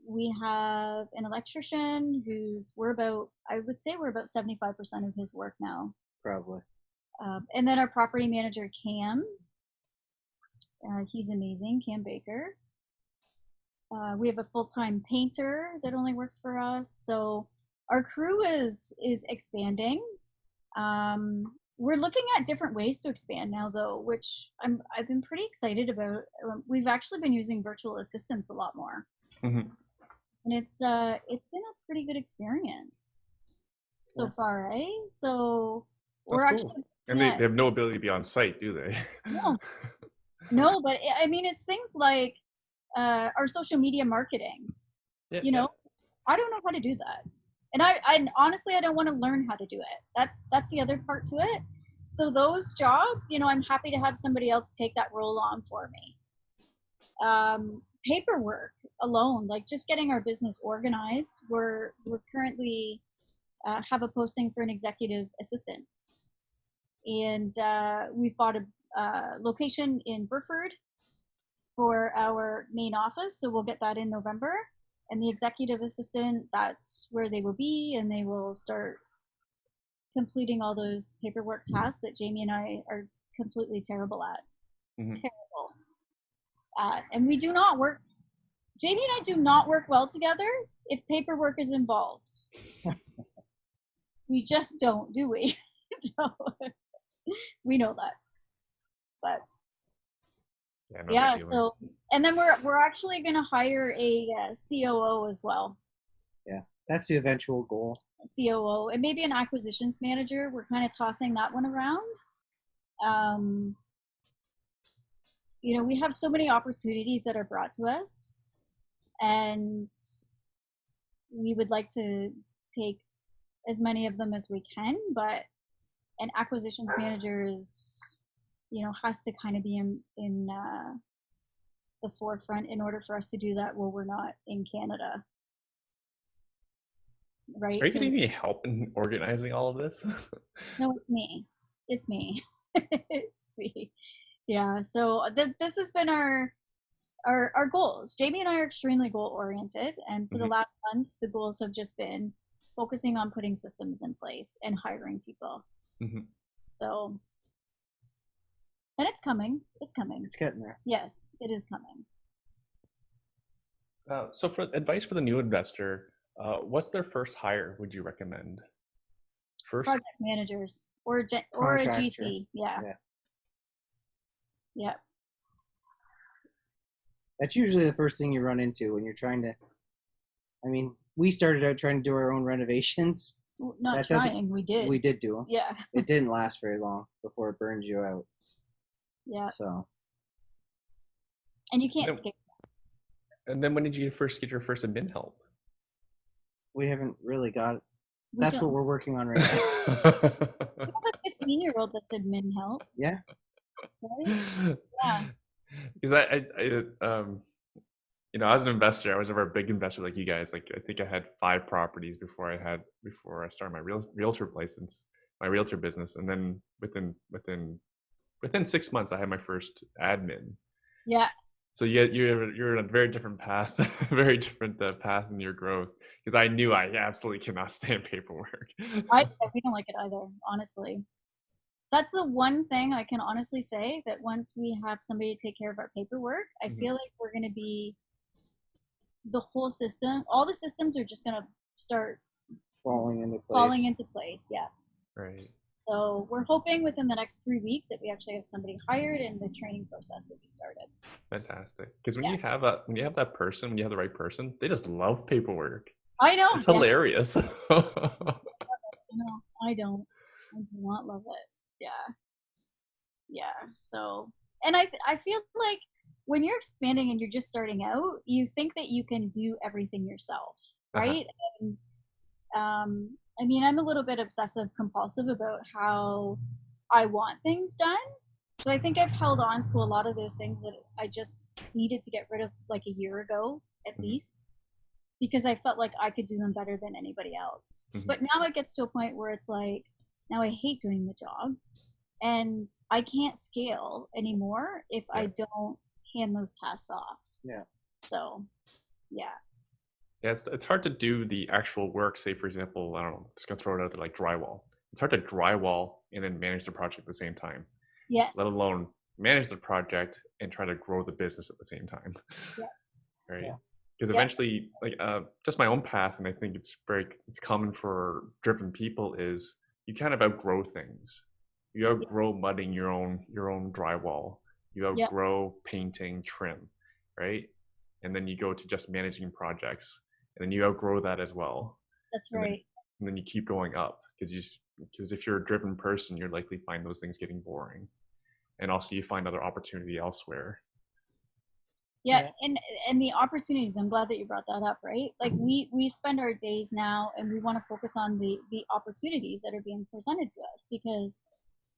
We have an electrician we're about 75% of his work now. Probably. And then our property manager, Cam. He's amazing, Cam Baker. We have a full-time painter that only works for us. So our crew is expanding. We're looking at different ways to expand now, though, which I've been pretty excited about. We've actually been using virtual assistants a lot more, and it's been a pretty good experience so far, eh? So we're actually, cool. And they have no ability to be on site, do they? No, but I mean, it's things like our social media marketing. I don't know how to do that. And I honestly, I don't want to learn how to do it. That's the other part to it. So those jobs, I'm happy to have somebody else take that role on for me. Paperwork alone, like just getting our business organized. We're currently have a posting for an executive assistant, and we've bought a location in Burford for our main office, so we'll get that in November. And the executive assistant, that's where they will be, and they will start completing all those paperwork tasks that Jamie and I are completely terrible at. Mhm. Terrible at. And we do not work, Jamie and I do not work well together if paperwork is involved. We just don't, do we? No. We know that. But Yeah, no, yeah, that feeling. so and then we're actually going to hire a COO as well. Yeah, that's the eventual goal. COO and maybe an acquisitions manager. We're kind of tossing that one around. We have so many opportunities that are brought to us, and we would like to take as many of them as we can. But an acquisitions manager is, has to kind of be in the forefront in order for us to do that while we're not in Canada. Right? Are you getting any help in organizing all of this? No, it's me. It's me. It's me. Yeah. So this has been our goals. Jamie and I are extremely goal oriented, and for the last month, the goals have just been focusing on putting systems in place and hiring people. So, and it's coming. It's coming. It's getting there. Yes, it is coming. So for advice for the new investor, what's their first hire would you recommend? First, project managers or a GC. Yeah. Yeah. That's usually the first thing you run into when you're trying to. I mean, we started out trying to do our own renovations. Not trying, we did. We did do them. Yeah. It didn't last very long before it burns you out. Yeah. So. And you can't skip. And then when did you first get your first admin help? We haven't really got it. That's what we're working on right now. We have a 15-year-old that's admin help. Yeah. Right? Yeah. Because as an investor, I was never a big investor like you guys. Like I think I had 5 properties before I started my realtor license, my realtor business, and then within 6 months, I had my first admin. Yeah. So you're in a very different path, very different path in your growth. Because I knew I absolutely cannot stand paperwork. We don't like it either, honestly. That's the one thing I can honestly say, that once we have somebody to take care of our paperwork, I feel like we're going to be the whole system. All the systems are just going to start falling into place. Yeah. Right. So we're hoping within the next 3 weeks that we actually have somebody hired and the training process will be started. Fantastic. Because when you have that person, when you have the right person, they just love paperwork. I know. It's hilarious. No, I don't. I do not love it. Yeah. So, and I feel like when you're expanding and you're just starting out, you think that you can do everything yourself, right? And I mean, I'm a little bit obsessive compulsive about how I want things done. So I think I've held on to a lot of those things that I just needed to get rid of like a year ago at least, because I felt like I could do them better than anybody else. But now it gets to a point where it's like, now I hate doing the job and I can't scale anymore if I don't hand those tasks off. Yeah. So, yeah. Yeah, it's hard to do the actual work. Say, for example, I don't know, just gonna throw it out there, like drywall. It's hard to drywall and then manage the project at the same time. Yes. Let alone manage the project and try to grow the business at the same time. Yeah. Right. Because eventually, like just my own path, and I think it's common for driven people, is you kind of outgrow things. You outgrow mudding your own drywall. You outgrow painting trim, right? And then you go to just managing projects, and then you outgrow that as well. That's right. And then you keep going up, because if you're a driven person, you're likely to find those things getting boring, and also you find other opportunity elsewhere. Yeah, and the opportunities, I'm glad that you brought that up, right? Like we spend our days now and we want to focus on the opportunities that are being presented to us, because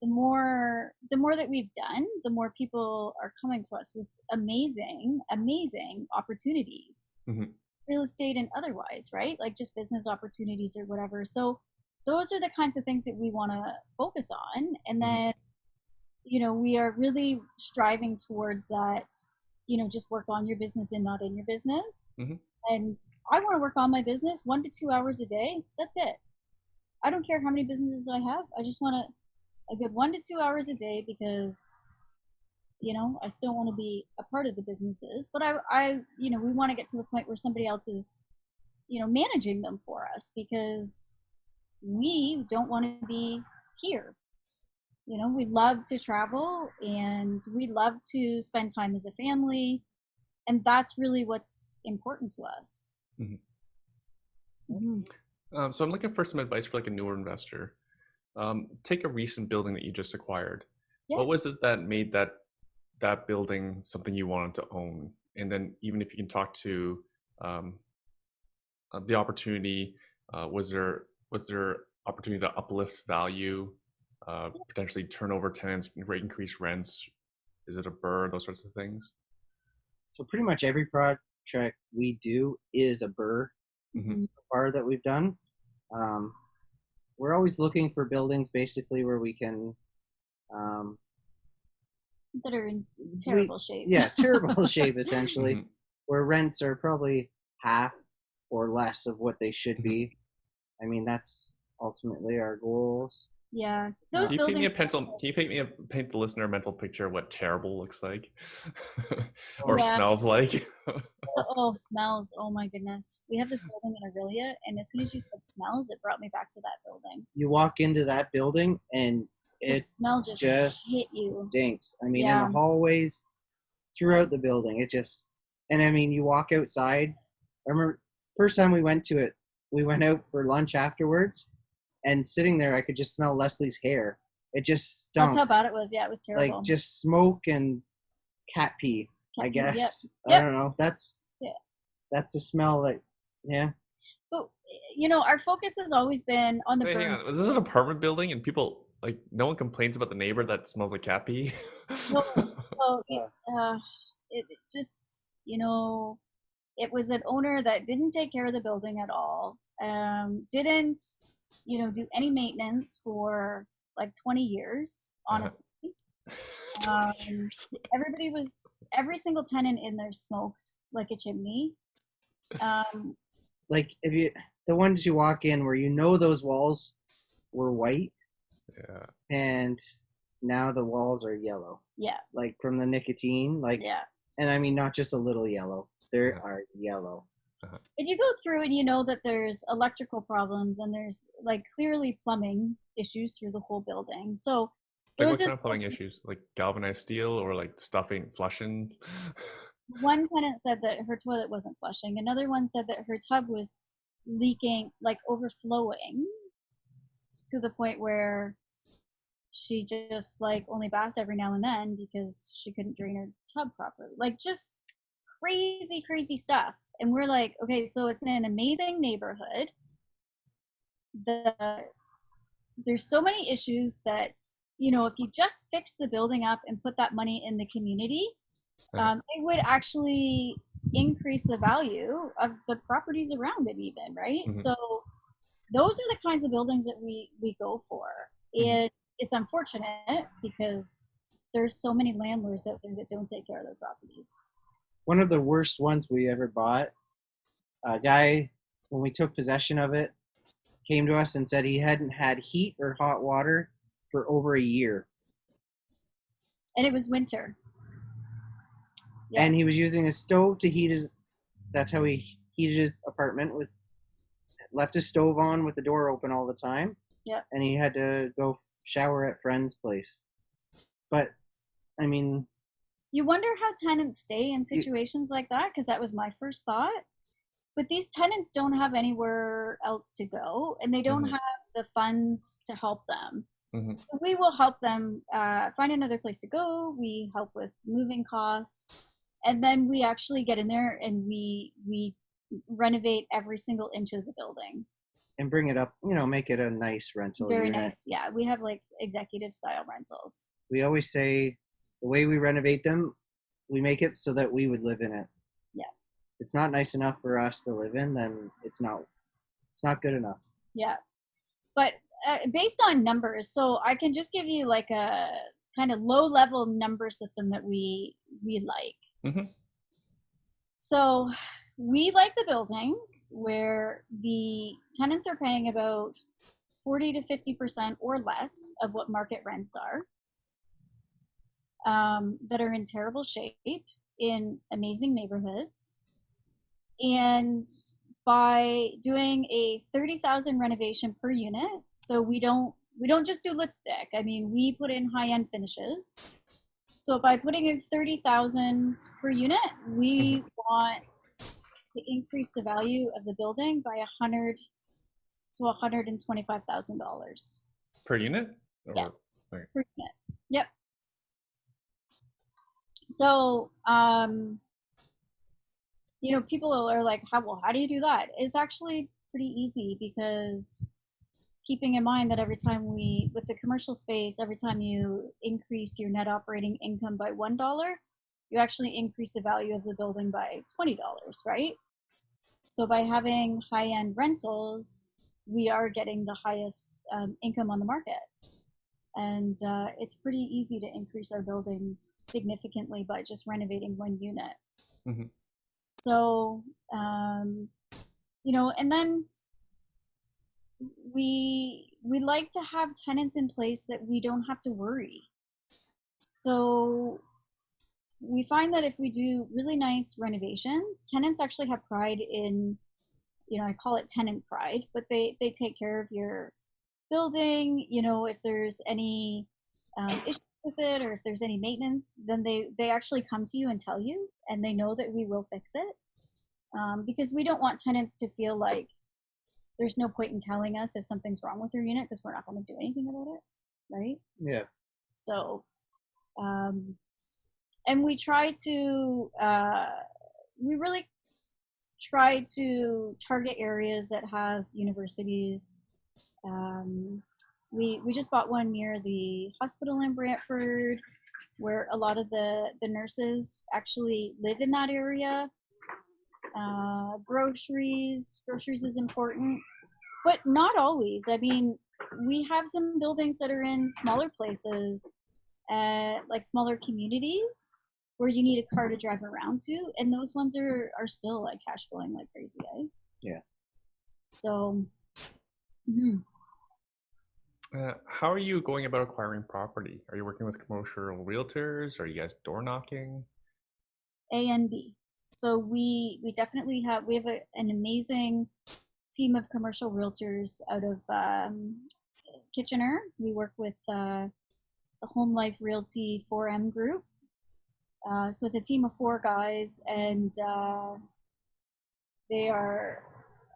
the more that we've done, the more people are coming to us with amazing opportunities, Mhm. real estate and otherwise, right? Like just business opportunities or whatever. So those are the kinds of things that we want to focus on. And then, we are really striving towards that, just work on your business and not in your business. Mhm. And I want to work on my business 1 to 2 hours a day. That's it. I don't care how many businesses I have. I just want a good 1 to 2 hours a day, because I still want to be a part of the businesses, but we want to get to the point where somebody else is, managing them for us, because we don't want to be here. We love to travel and we love to spend time as a family, and that's really what's important to us. Mhm. Mm-hmm. So I'm looking for some advice for like a newer investor. Take a recent building that you just acquired. Yeah. What was it that made that building something you wanted to own? And then even if you can talk to um, the opportunity, was there opportunity to uplift value, potentially turnover tenants, increase rents? Is it a BRRRR? Those sorts of things. So pretty much every project we do is a BRRRR Mm-hmm. so far that we've done. We're always looking for buildings basically where we can That are in terrible shape. Yeah, terrible shape essentially, Mm-hmm. where rents are probably half or less of what they should be. I mean, that's ultimately our goals. Yeah, those Can you buildings. paint the listener a mental picture of what terrible looks like, or Yeah. smells like? Oh, smells. Oh my goodness. We have this building in Aurelia, and as soon as you said smells, it brought me back to that building. You walk into that building and The it smell just hit you. stinks. I mean, in Yeah. the hallways, throughout the building, and I mean, you walk outside. I remember first time we went to it, we went out for lunch afterwards, and sitting there, I could just smell Leslie's hair. It just stunk. That's how bad it was. Yeah, it was terrible. Like just smoke and cat pee, I guess. Yep. I don't know. That's the smell that, yeah. But our focus has always been on the Wait, hang burn. on. Was this an apartment building and people like no one complains about the neighbor that smells like cat pee? It just it was an owner that didn't take care of the building at all. Didn't do any maintenance for like 20 years, honestly. Every single tenant in there smoked like a chimney. Like the ones you walk in where those walls were white, Yeah. and now the walls are yellow. Yeah. Like from the nicotine, Yeah. And I mean, not just a little yellow. They are yellow. And you go through and you know that there's electrical problems and there's like clearly plumbing issues through the whole building. So like what kind of plumbing issues? Like galvanized steel or like stuffing, flushing? One tenant said that her toilet wasn't flushing. Another one said that her tub was leaking, like overflowing, to the point where she just like only bathed every now and then because she couldn't drain her tub properly. Like just crazy stuff. And we're like, okay, so it's in an amazing neighborhood. There's so many issues that if you just fix the building up and put that money in the community, it would actually increase the value of the properties around it even, right? Mm-hmm. So those are the kinds of buildings that we go for. And it's unfortunate because there's so many landlords out there that don't take care of their properties. One of the worst ones we ever bought, a guy, when we took possession of it, came to us and said he hadn't had heat or hot water for over a year. And it was winter. Yeah. And he was using a stove to heat that's how he heated his apartment, left his stove on with the door open all the time. Yeah. And he had to go shower at friend's place. But, I mean... You wonder how tenants stay in situations like that, because that was my first thought. But these tenants don't have anywhere else to go, and they don't have the funds to help them. So we will help them find another place to go. We help with moving costs. And then we actually get in there and we renovate every single inch of the building. And bring it up, make it a nice rental Very unit. nice. Yeah, we have like executive style rentals. We always say the way we renovate them, we make it so that we would live in it. Yeah. If it's not nice enough for us to live in, then it's not good enough. Yeah. But based on numbers, so I can just give you like a kind of low level number system that we like. Mm-hmm. So we like the buildings where the tenants are paying about 40 to 50% or less of what market rents are, that are in terrible shape, in amazing neighborhoods. And by doing a 30,000 renovation per unit, so we don't just do lipstick. I mean, we put in high-end finishes. So by putting in 30,000 per unit, we want to increase the value of the building by $100,000 to $125,000 Per unit? Yes, Right. per unit. Yep. So, people are like, how do you do that? It's actually pretty easy, because keeping in mind that every time with the commercial space, every time you increase your net operating income by $1, you actually increase the value of the building by $20, right? So by having high-end rentals, we are getting the highest income on the market. And it's pretty easy to increase our buildings significantly by just renovating one unit. Mm-hmm. So, and then we like to have tenants in place that we don't have to worry. So we find that if we do really nice renovations, tenants actually have pride in, I call it tenant pride, but they take care of your building. If there's any issues with it, or if there's any maintenance, then they actually come to you and tell you, and they know that we will fix it, because we don't want tenants to feel like there's no point in telling us if something's wrong with your unit, because we're not going to do anything about it, right? Yeah. So, and we try to, we really try to target areas that have universities. We just bought one near the hospital in Brantford, where a lot of the nurses actually live in that area. Groceries is important, but not always. I mean, we have some buildings that are in smaller places, like smaller communities, where you need a car to drive around to, and those ones are still like cash flowing like crazy, eh? Yeah. So, how are you going about acquiring property? Are you working with commercial realtors? Are you guys door knocking? A and B. So we definitely have an amazing team of commercial realtors out of Kitchener. We work with the Home Life Realty 4M group. So it's a team of 4 guys, and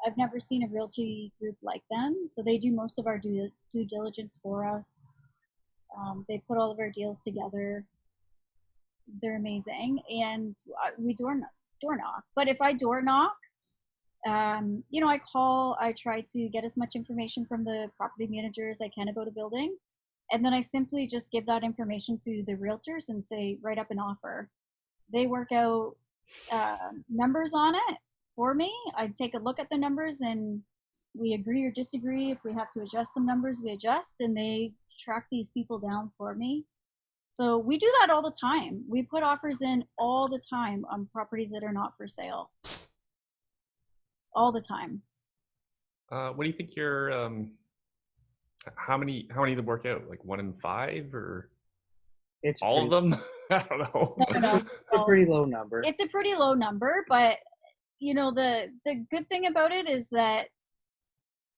I've never seen a realty group like them. So they do most of our due diligence for us. They put all of our deals together. They're amazing, and we door knock. But if I door knock, I try to get as much information from the property manager as I can about a building. And then I simply just give that information to the realtors and say, write up an offer. They work out numbers on it for me. I take a look at the numbers, and we agree or disagree. If we have to adjust some numbers, we adjust, and they track these people down for me. So we do that all the time. We put offers in all the time on properties that are not for sale. All the time. What do you think your how many of them work out? Like 1 in 5, or It's all of them? I don't know. No. It's a pretty low number. It's a pretty low number, but the good thing about it is that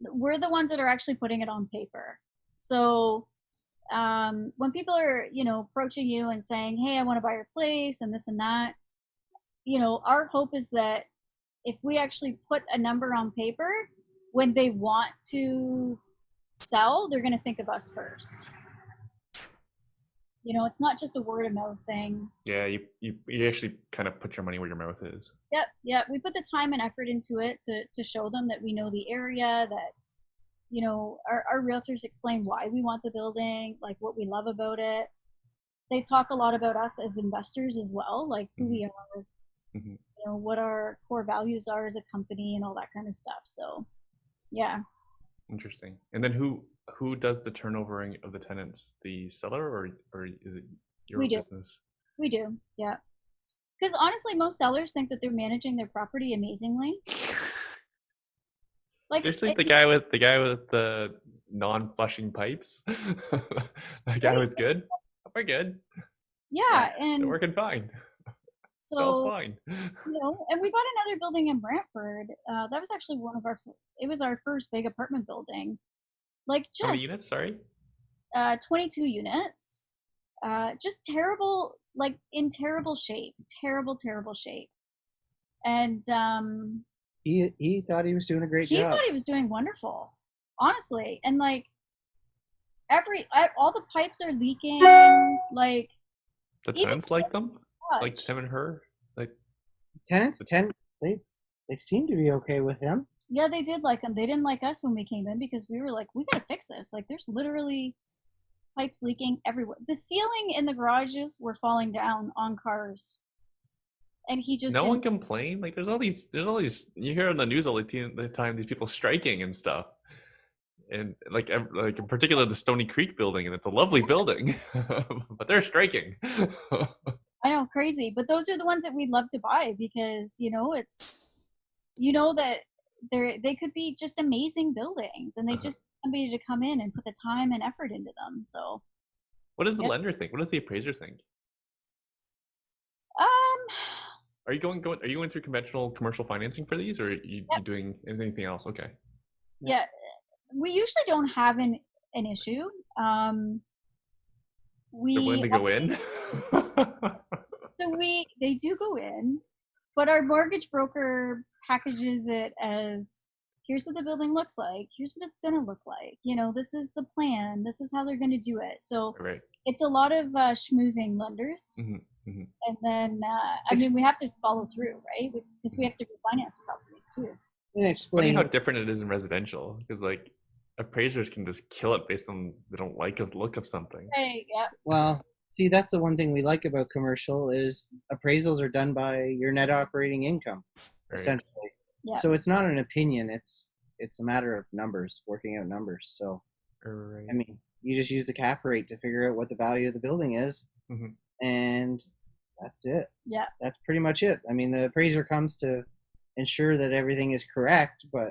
we're the ones that are actually putting it on paper. So when people are approaching you and saying, hey, I want to buy your place and this and that, our hope is that if we actually put a number on paper, when they want to sell, they're going to think of us first. It's not just a word of mouth thing. Yeah, you actually kind of put your money where your mouth is. Yep. We put the time and effort into it to show them that we know the area, that our realtors explain why we want the building, like what we love about it. They talk a lot about us as investors as well, like who we are, Mm-hmm. what our core values are as a company and all that kind of stuff. So, yeah. Interesting. And then who does the turnovering of the tenants? The seller or is it your We do. business? We do. Yeah. Because honestly, most sellers think that they're managing their property amazingly. Like, There's like the guy with the non-flushing pipes. That guy was good. We're good. yeah, They're and working fine. Smells so fine. and we bought another building in Brantford. That was actually it was our first big apartment building. Like How many just units? Sorry. 22 units. Just terrible, like in terrible shape, terrible shape. And He thought he was doing a great he job. thought he was doing wonderful, honestly. And like all the pipes are leaking. Like The even tenants like them? Like touch. him and her? Like Tenants, they seem to be okay with him. Yeah, they did like him. They didn't like us when we came in because we were like, we gotta fix this. Like, there's literally pipes leaking everywhere. The ceiling in the garages were falling down on cars, and he just no one didn't. complained. Like there's all these you hear on the news all the time these people striking and stuff. And like in particular the Stony Creek building, and it's a lovely building, but they're striking. I know, crazy, but those are the ones that we'd love to buy because it's that they could be just amazing buildings, and they just need somebody to come in and put the time and effort into them. So, What does the yep. lender think? What does the appraiser think? Um, Are you going through conventional commercial financing for these, or are you doing anything else? Okay. Yeah, we usually don't have an issue. They're willing to go in. So they do go in, but our mortgage broker packages it as, here's what the building looks like, here's what it's going to look like, this is the plan, this is how they're going to do it. So Right. it's a lot of schmoozing lenders. And then we have to follow through, right? Because we have to refinance the properties too. And Funny explain how different it is in residential, because like appraisers can just kill it based on they don't like the look of something. Right, yeah. Well, see, that's the one thing we like about commercial is appraisals are done by your net operating income, essentially. Yeah. So it's not an opinion; it's a matter of numbers, working out numbers. So, Right. I mean, you just use the cap rate to figure out what the value of the building is, and that's it. Yeah. That's pretty much it. I mean, the appraiser comes to ensure that everything is correct, but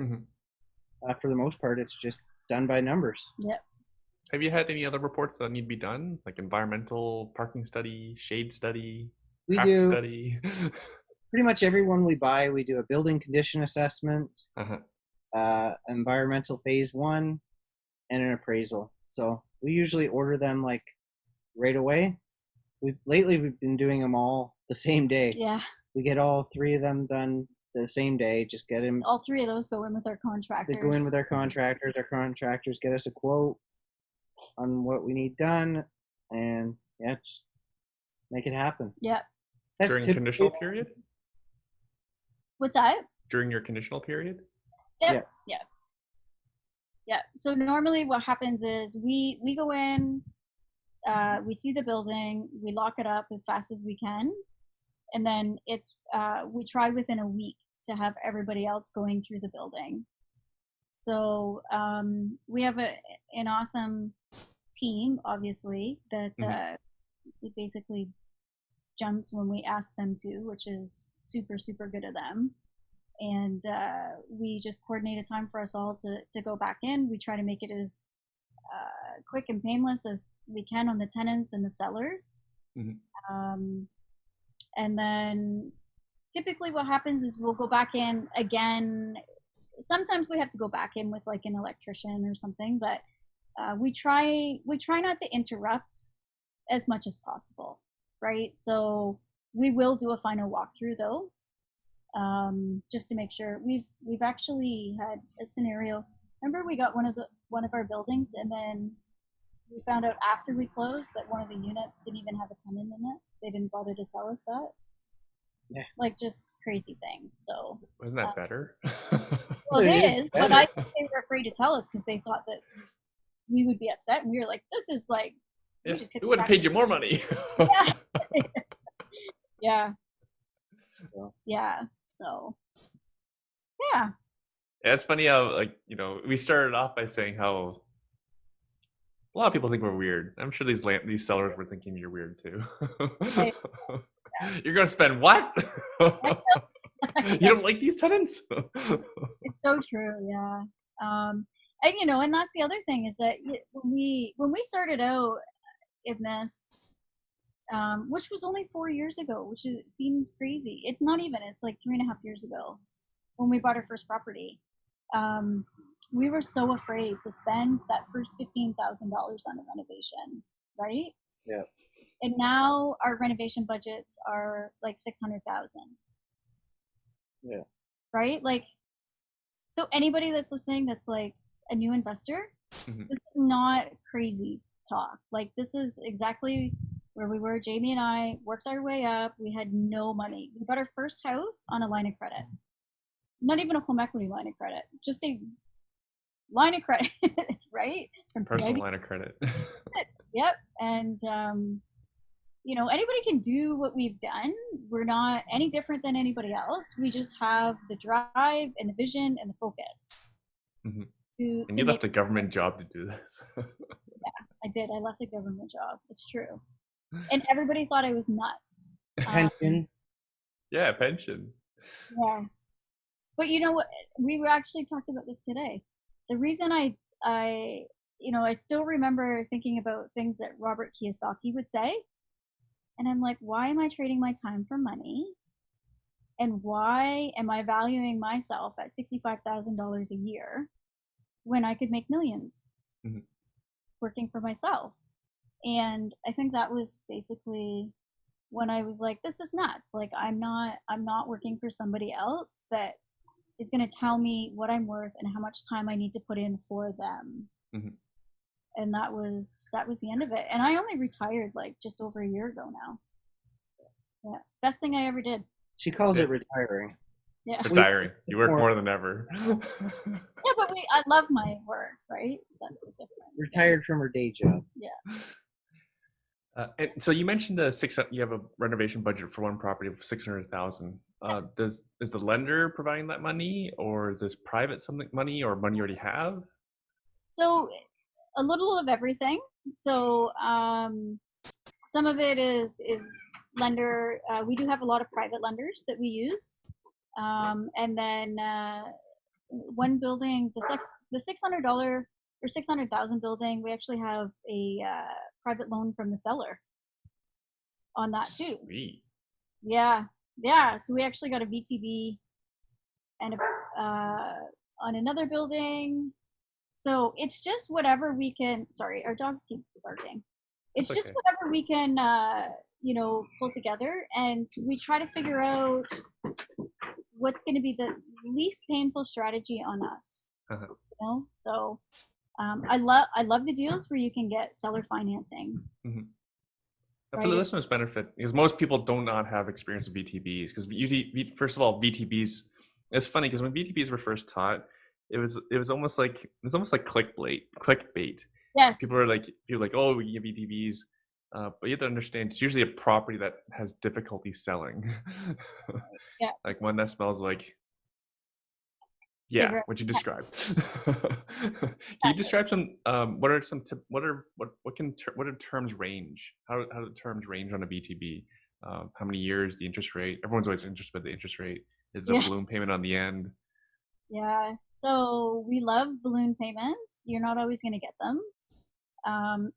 for the most part, it's just done by numbers. Yep. Have you had any other reports that need to be done, like environmental, parking study, shade study, We do study? pretty much every one we buy. We do a building condition assessment, environmental phase 1, and an appraisal. So we usually order them like right away. Lately we've been doing them all the same day. Yeah. We get all 3 of them done the same day. Just get them. All 3 of those go in with our contractors. They go in with our contractors. Our contractors get us a quote on what we need done, and just make it happen. Yeah. That's during conditional period. What's that? During your conditional period. Yep. Yeah. So normally what happens is we go in, we see the building, we lock it up as fast as we can, and then it's we try within a week to have everybody else going through the building. So we have an awesome team, obviously, that it basically jumps when we ask them to, which is super, super good of them. And we just coordinate a time for us all to go back in. We try to make it as quick and painless as we can on the tenants and the sellers. And then typically what happens is we'll go back in again. Sometimes we have to go back in with like an electrician or something, but we try not to interrupt as much as possible, right? So we will do a final walkthrough though, just to make sure. We've actually had a scenario. Remember, we got one of our buildings, and then we found out after we closed that one of the units didn't even have a tenant in it. They didn't bother to tell us that. Yeah. Like just crazy things. So Wasn't that better? well, It it is is, but better. I think they were afraid to tell us because they thought that we would be upset, and we were like, "This is like Yeah, we just hit we the would have jackpot." paid you more money. Yeah, yeah, So, yeah. So yeah, Yeah, it's funny how, like, we started off by saying how a lot of people think we're weird. I'm sure these sellers were thinking you're weird too. I- You're gonna spend what? You don't like these tenants? it's so true. Yeah, and and that's the other thing is that when we started out in this, which was only 4 years ago, seems crazy. It's not even. It's like 3.5 years ago when we bought our first property. We were so afraid to spend that first $15,000 on a renovation, right? yeah. And now our renovation budgets are like 600,000. Yeah. Right? Like, so anybody that's listening that's like a new investor, Mhm. this is not crazy talk. Like, this is exactly where we were. Jamie and I worked our way up. We had no money. We bought our first house on a line of credit. Not even a home equity line of credit, just a line of credit, right? From Personal CIB. line of credit. Yep. And, anybody can do what we've done. We're not any different than anybody else. We just have the drive and the vision and the focus Mhm. to And you make. left a government job to do this. I did. I left a government job. It's true. And everybody thought I was nuts. Pension. Yeah, pension. Yeah. But you know what? We actually talked about this today. The reason I still remember thinking about things that Robert Kiyosaki would say. And I'm like, why am I trading my time for money? And why am I valuing myself at $65,000 a year when I could make millions Mhm. working for myself? And I think that was basically when I was like, this is nuts. Like, I'm not working for somebody else that is going to tell me what I'm worth and how much time I need to put in for them. Mhm. And that was the end of it. And I only retired like just over a year ago now. Yeah, best thing I ever did. She calls Yeah. it retiring. Yeah, Retiring. You work more than ever. yeah, but I love my work, right? That's the difference. Retired from her day job. Yeah. And so you mentioned you have a renovation budget for one property of 600,000. Is the lender providing that money, or is this private money, or money you already have? So a little of everything. So some of it is lender. We do have a lot of private lenders that we use, and then one building, the $600 or 600,000 building, we actually have a private loan from the seller on that too. Sweet. Yeah, yeah. So we actually got a VTB and on another building. So it's just whatever we can. Sorry, our dogs keep barking. It's That's just okay. whatever we can, pull together, and we try to figure out what's going to be the least painful strategy on us. Uh-huh. So I love the deals where you can get seller financing. Mm-hmm. For Right. the listeners' benefit, because most people do not have experience with VTBs. Because first of all, VTBs. It's funny because when VTBs were first taught, it was almost like clickbait. Yes. People are like, oh, we give VTBs, but you have to understand it's usually a property that has difficulty selling. Yeah. Like one that smells like. Yeah, Cigarette. what you described. Can you describe some? What are terms range? How do the terms range on a BTB? How many years? The interest rate. Everyone's always interested in the interest rate. Is there a balloon payment on the end? Yeah. So we love balloon payments. You're not always going to get them.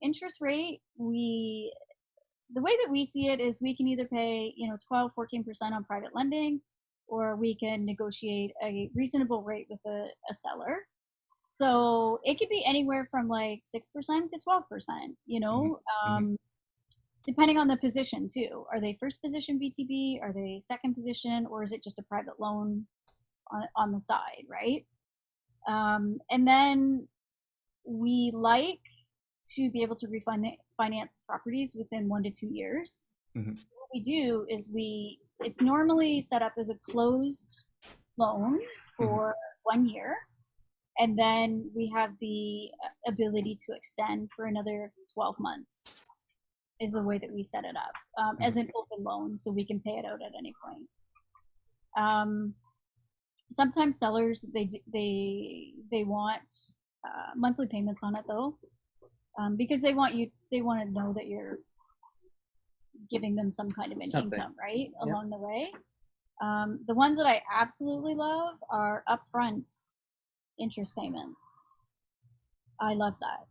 Interest rate. The way that we see it is we can either pay 12, 14% on private lending, or we can negotiate a reasonable rate with a seller. So it could be anywhere from like 6% to 12%, depending on the position too. Are they first position VTB? Are they second position? Or is it just a private loan on the side, right? And then we like to be able to refinance properties within 1 to 2 years. Mm-hmm. So what we do is it's normally set up as a closed loan for 1 year, and then we have the ability to extend for another 12 months is the way that we set it up, as an open loan, so we can pay it out at any point. Sometimes sellers they want monthly payments on it though, because they want to know that you're giving them some kind of an income, right, along the way. The ones that I absolutely love are upfront interest payments. I love that.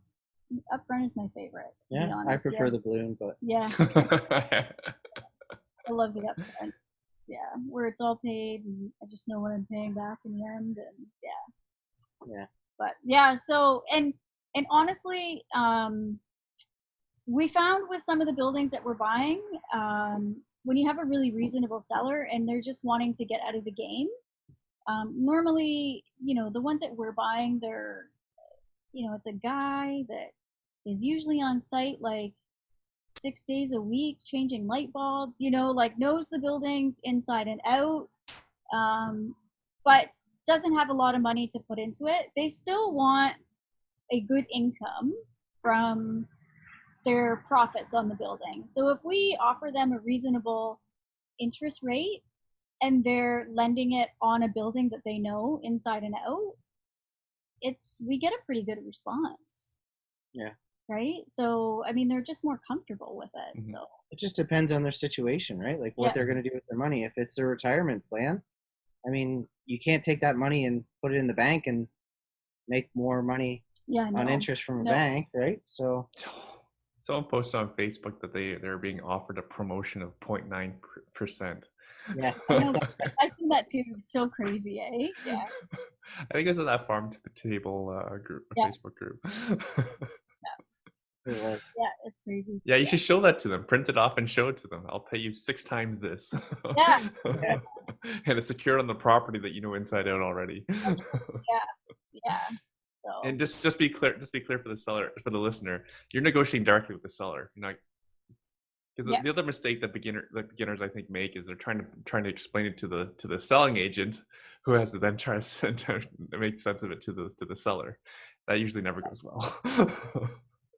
Upfront is my favorite, to be honest. I prefer the balloon, but yeah. I love the upfront. Yeah, where it's all paid and I just know what I'm paying back in the end, and yeah. But yeah, so and honestly, we found with some of the buildings that we're buying, when you have a really reasonable seller and they're just wanting to get out of the game, normally, the ones that we're buying, they're, it's a guy that is usually on site like 6 days a week, changing light bulbs, like knows the buildings inside and out, but doesn't have a lot of money to put into it. They still want a good income from their profits on the building. So if we offer them a reasonable interest rate and they're lending it on a building that they know inside and out, we get a pretty good response. Yeah. Right? So, I mean, they're just more comfortable with it. Mm-hmm. So it just depends on their situation, right? Like what they're going to do with their money. If it's a retirement plan, I mean, you can't take that money and put it in the bank and make more money on interest from a bank, right? So someone posted on Facebook that they're being offered a promotion of 0.9%. Yeah. I've seen that too. So crazy, eh? Yeah. I think it was in that Farm to the Table group, Facebook group. Yeah, it's crazy. Yeah, you should show that to them. Print it off and show it to them. I'll pay you 6 times this. Yeah. And it's secured on the property that you know inside out already. Yeah. So. And just be clear for the listener, you're negotiating directly with the seller. Because the other mistake that beginners I think make is they're trying to explain it to the selling agent, who has to then try to make sense of it to the seller. That usually never goes well.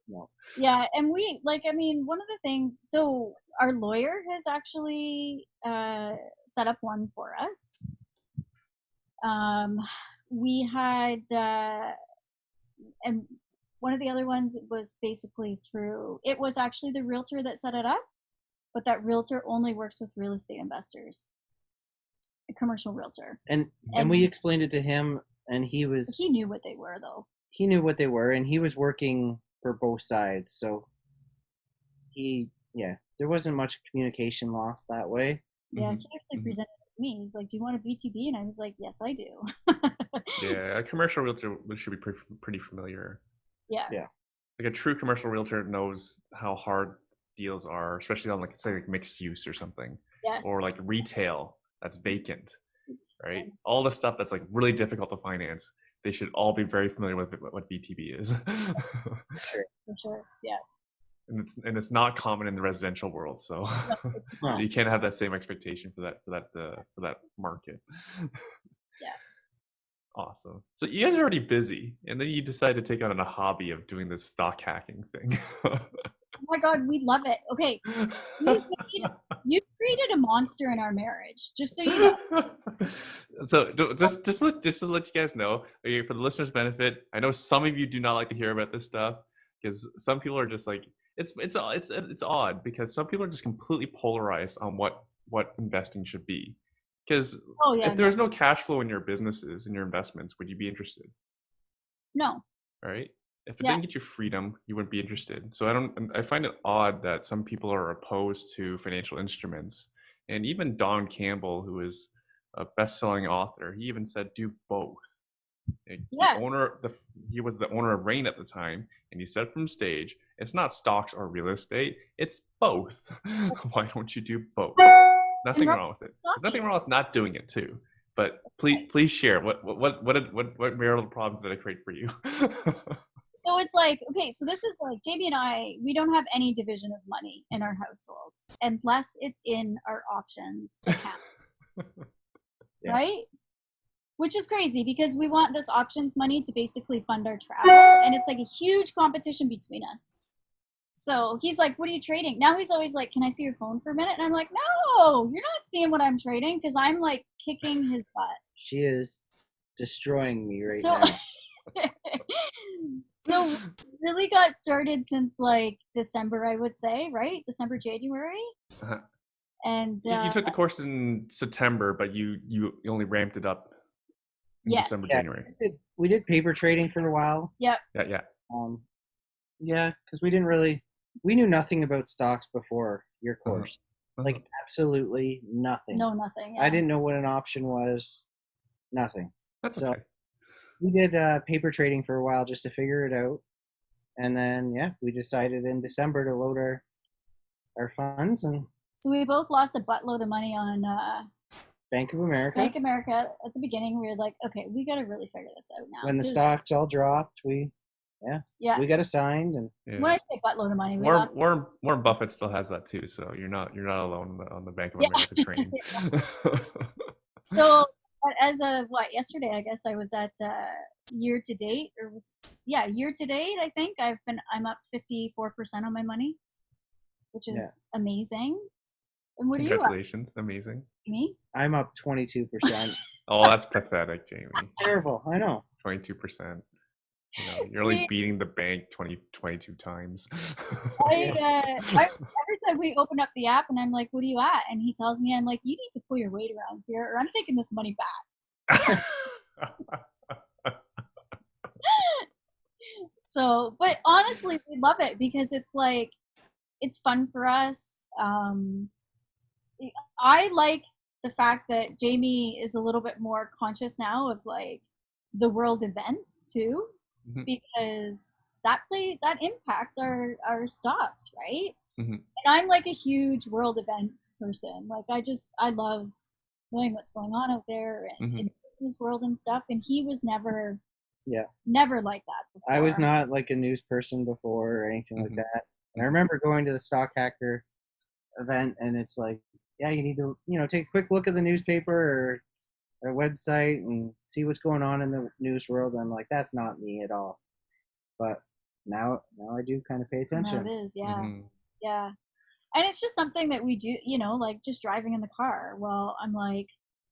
No. Yeah, and one of the things, so our lawyer has actually set up one for us. We had, and one of the other ones was basically it was actually the realtor that set it up, but that realtor only works with real estate investors, a commercial realtor. And we explained it to him, and he knew what they were, though. He knew what they were, and he was working for both sides, so there wasn't much communication lost that way. Yeah, he actually presented it to me. He's like, "Do you want a BTB?" And I was like, "Yes, I do." Yeah, a commercial realtor should be pretty familiar. Yeah. Like a true commercial realtor knows how hard deals are, especially on like mixed use or something. Yes. Or like retail that's vacant, right? All the stuff that's like really difficult to finance. They should all be very familiar with what BTB is. For sure, yeah. And it's not common in the residential world, so so you can't have that same expectation for that market. Yeah. Awesome. So you guys are already busy, and then you decide to take on a hobby of doing this stock hacking thing. Oh my God, we love it. Okay, you created a monster in our marriage, just so you know. So just to let you guys know, for the listeners' benefit, I know some of you do not like to hear about this stuff because some people are just like it's odd because some people are just completely polarized on what investing should be. Because if there's no cash flow in your businesses and your investments, would you be interested? No. Right? If it didn't get you freedom, you wouldn't be interested. So I find it odd that some people are opposed to financial instruments. And even Don Campbell, who is a best-selling author, he even said do both. He was the owner of Rain at the time, and he said from stage, it's not stocks or real estate, it's both. Why don't you do both? Nothing wrong with it. There's nothing wrong with not doing it too. But please share what marital problems did I create for you? So it's like, okay, so this is like Jamie and I, we don't have any division of money in our household unless it's in our options account, Yeah. right? Which is crazy because we want this options money to basically fund our travel, and it's like a huge competition between us. So he's like, "What are you trading?" Now he's always like, "Can I see your phone for a minute?" And I'm like, "No, you're not seeing what I'm trading," because I'm like kicking his butt. She is destroying me right So, now. so really got started since like December, I would say, right? December, January, Uh-huh. and You took the course in September, but you only ramped it up in yes, December, Yeah, January. we did paper trading for a while. yep, Yeah. Yeah, because we knew nothing about stocks before your course. Like absolutely nothing. no, nothing. I Yeah. didn't know what an option was. Nothing. That's So okay. we did paper trading for a while just to figure it out, and then we decided in December to load our funds, and So we both lost a buttload of money on Bank of America. Bank America at the beginning. We were like, okay, we got to really figure this out now. When the stocks all dropped, we got assigned, and Yeah. When I say buttload of money, we lost. Warren Buffett still has that too, so you're not alone on the Bank of America train. So as of yesterday, I guess I was at year to date, year to date. I think I'm up 54% on my money, which is amazing. And what are you up? Congratulations, amazing. Me? I'm up 22%. Oh, that's pathetic, Jamie. Terrible. I know. 22%. You're only beating the bank 22 times. Every time we open up the app and I'm like, what are you at? And he tells me, I'm like, you need to pull your weight around here or I'm taking this money back. So, but honestly, we love it because it's like, it's fun for us. I like the fact that Jamie is a little bit more conscious now of like the world events too, because that impacts our stocks, right? And I'm like a huge world events person. Like I love knowing what's going on out there and in the business world and stuff. And he was never like that before. I was not like a news person before or anything like that. And I remember going to the Stock Hacker event, and it's like, you need to take a quick look at the newspaper or a website and see what's going on in the news world. And I'm like, that's not me at all. But now I do kind of pay attention. Now it is, yeah. And it's just something that we do, like just driving in the car. Well, I'm like,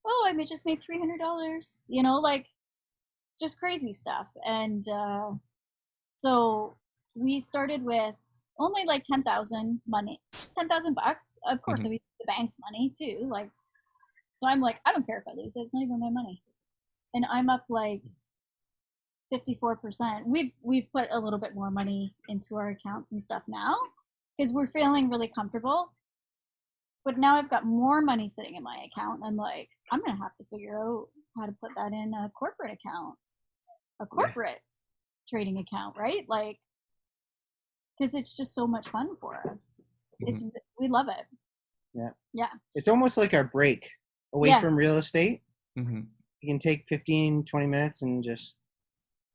oh, I just made $300, like just crazy stuff. And so we started with only like 10,000 bucks. Of course, we the bank's money too. Like, so I'm like, I don't care if I lose it. It's not even my money. And I'm up like 54%. We've put a little bit more money into our accounts and stuff now because we're feeling really comfortable. But now I've got more money sitting in my account. And I'm like, I'm going to have to figure out how to put that in a corporate account, a corporate trading account, right? Like, because it's just so much fun for us. We love it. Yeah. It's almost like our break away from real estate. You can take 15, 20 minutes and just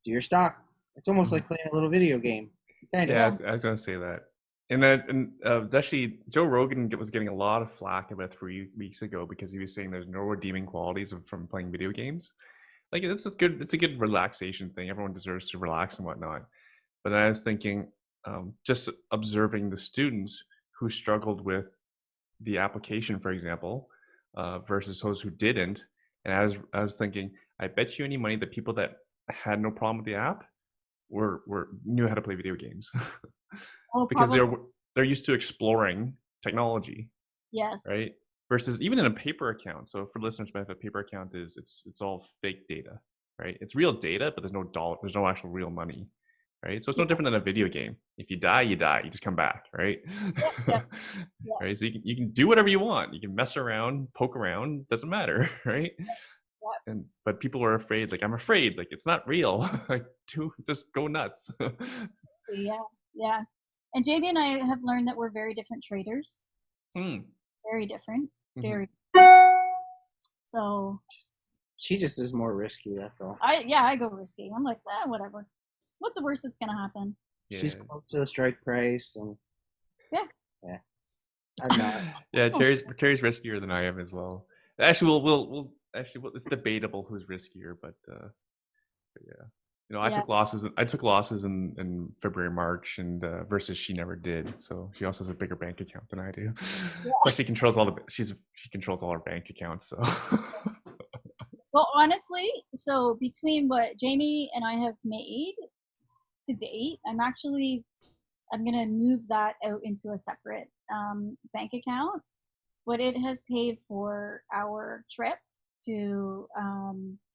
do your stock. It's almost like playing a little video game. I was going to say that. And it's actually Joe Rogan was getting a lot of flack about 3 weeks ago because he was saying there's no redeeming qualities from playing video games. Like it's a good relaxation thing. Everyone deserves to relax and whatnot. But I was thinking, just observing the students who struggled with the application, for example, versus those who didn't. And I was thinking, I bet you any money that people that had no problem with the app knew how to play video games because they're used to exploring technology. Yes. Right. Versus even in a paper account. So for listeners' benefit, a paper account it's all fake data, right? It's real data, but there's no actual real money, right? So it's no different than a video game. If you die, you die. You just come back, right? Right. So you can do whatever you want. You can mess around, poke around, doesn't matter, right? But people are afraid. Like I'm afraid. Like it's not real. Like just go nuts. Yeah. And Jamie and I have learned that we're very different traders. Very different. Very. So she just is more risky. That's all. I go risky. I'm like, whatever. What's the worst that's gonna happen? Yeah. She's close to the strike price, and Yeah. I'm not. Yeah, Cherry's riskier than I am as well. Actually, it's debatable who's riskier, but yeah. You know, I Yeah. took losses. I took losses in February, March, and versus she never did. So she also has a bigger bank account than I do. Plus, she controls she controls all her bank accounts. So Well, honestly, so between what Jamie and I have made to date, I'm gonna move that out into a separate bank account. But it has paid for our trip to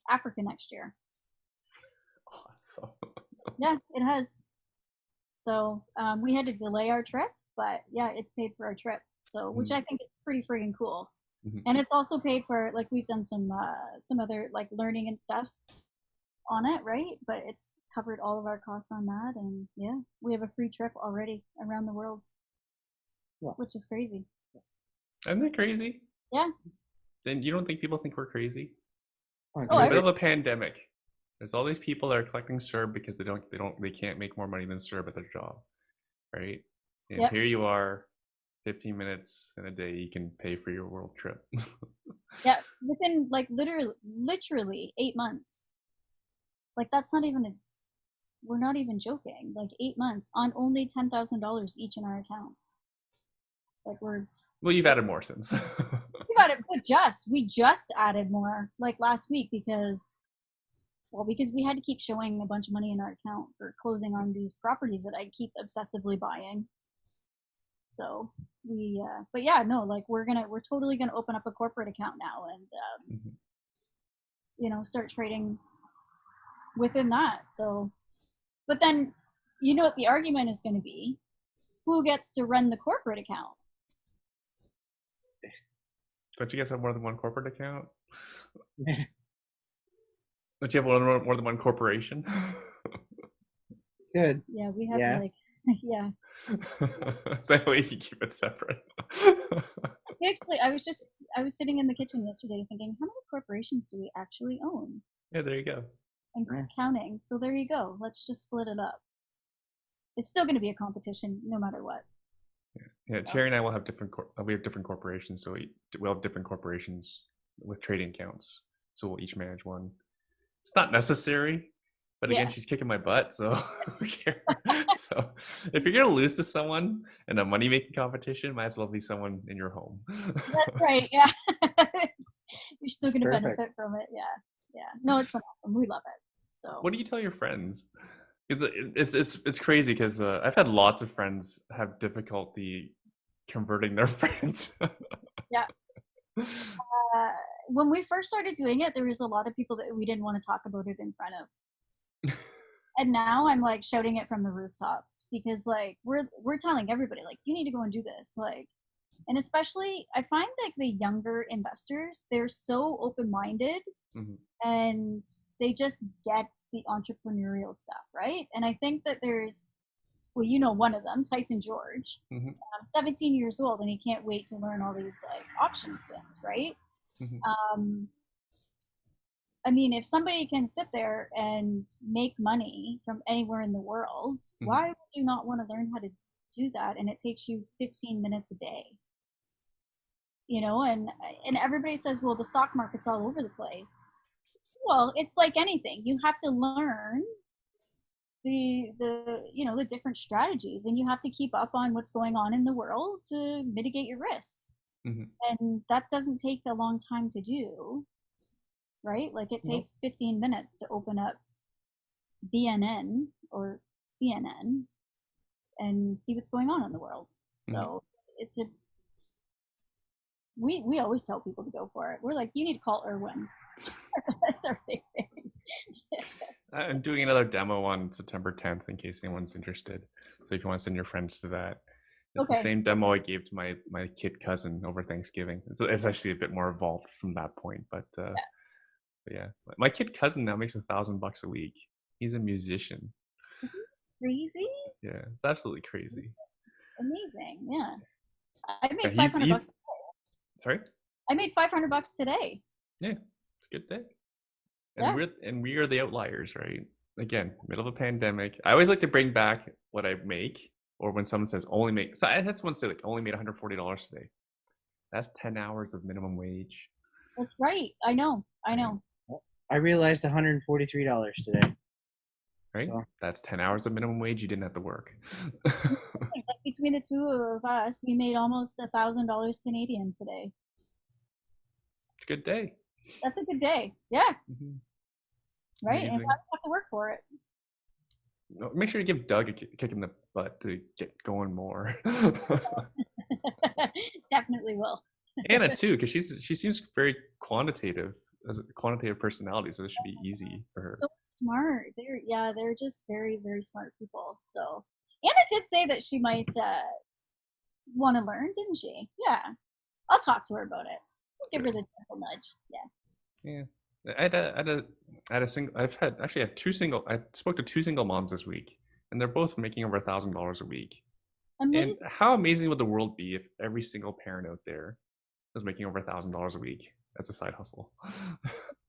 Africa next year. awesome. Yeah, it has. So we had to delay our trip, but yeah, it's paid for our trip. So which I think is pretty freaking cool. Mhm. And it's also paid for, like, we've done some other like learning and stuff on it, right? But it's covered all of our costs on that, and yeah, we have a free trip already around the world, which is crazy. Isn't that crazy? Yeah. Then you don't think people think we're crazy? Oh, In the I middle of a pandemic, there's all these people that are collecting CERB because they can't make more money than CERB at their job, right? And Yep. here you are, 15 minutes in a day, you can pay for your world trip. Yeah, within like literally 8 months. Like that's not even we're not even joking. Like 8 months on only $10,000 each in our accounts. Like Well, you've added more since. we got it, but we just added more like last week because we had to keep showing a bunch of money in our account for closing on these properties that I keep obsessively buying. So but yeah, no, like we're totally gonna open up a corporate account now and start trading within that. So, but then you know what the argument is going to be? Who gets to run the corporate account? Don't you guys have more than one corporate account? Don't you have more than one corporation? Good. Yeah, we have Yeah. like yeah. That way you keep it separate. Actually, I was sitting in the kitchen yesterday thinking, how many corporations do we actually own? Yeah, there you go. And counting. So there you go. Let's just split it up. It's still going to be a competition no matter what. Yeah, so. Cherry and I will have we have different corporations, so we'll have different corporations with trading accounts. So we'll each manage one. It's not necessary, but again, she's kicking my butt, so who cares? So if you're gonna lose to someone in a money-making competition, might as well be someone in your home. That's right. Yeah, you're still gonna benefit from it. Yeah. No, it's been awesome. We love it. So what do you tell your friends? It's crazy because I've had lots of friends have difficulty converting their friends. Yeah. When we first started doing it, there was a lot of people that we didn't want to talk about it in front of. And now I'm like shouting it from the rooftops because like we're telling everybody like you need to go and do this, like, and especially I find like the younger investors, they're so open-minded and they just get the entrepreneurial stuff, right? And I think that there's one of them, Tyson George, 17 years old, and he can't wait to learn all these like options things, right? I mean, if somebody can sit there and make money from anywhere in the world, why would you not want to learn how to do that? And it takes you 15 minutes a day, and everybody says, well, the stock market's all over the place. Well, it's like anything. You have to learn the different strategies, and you have to keep up on what's going on in the world to mitigate your risk. And that doesn't take a long time to do, right? Like it takes 15 minutes to open up BNN or CNN and see what's going on in the world. So it's we always tell people to go for it. We're like, you need to call Irwin. That's our big thing. I'm doing another demo on September 10th in case anyone's interested. So if you want to send your friends to that, it's the same demo I gave to my kid cousin over Thanksgiving. It's actually a bit more evolved from that point, but yeah, my kid cousin now makes $1,000 a week. He's a musician. Isn't that crazy? Yeah, it's absolutely crazy. Amazing. Yeah, I made $500 today. Sorry? I made $500 today. Yeah, it's a good day. And we are the outliers, right? again, middle of a pandemic. I always like to bring back what I make, or when someone says only make. So I had someone say like only made $140 today. That's 10 hours of minimum wage, That's right. I know. I realized $143 today. right? So That's 10 hours of minimum wage you didn't have to work. Like between the two of us, we made almost $1,000 Canadian today. It's a good day. That's a good day. Yeah. Mhm. Right. And I Amazing. don't have to work for it. Make sure you give Doug a kick in the butt to get going more. Definitely will. Anna too, because she seems very quantitative, as a quantitative personality, so this should be easy for her. So smart. They're just very, very smart people. So Anna did say that she might want to learn, didn't she? Yeah. I'll talk to her about it. I'll give her the gentle nudge. Yeah. Yeah. I spoke to two single moms this week, and they're both making over $1,000 a week. And Amazing. how amazing would the world be if every single parent out there was making over $1,000 a week as a side hustle?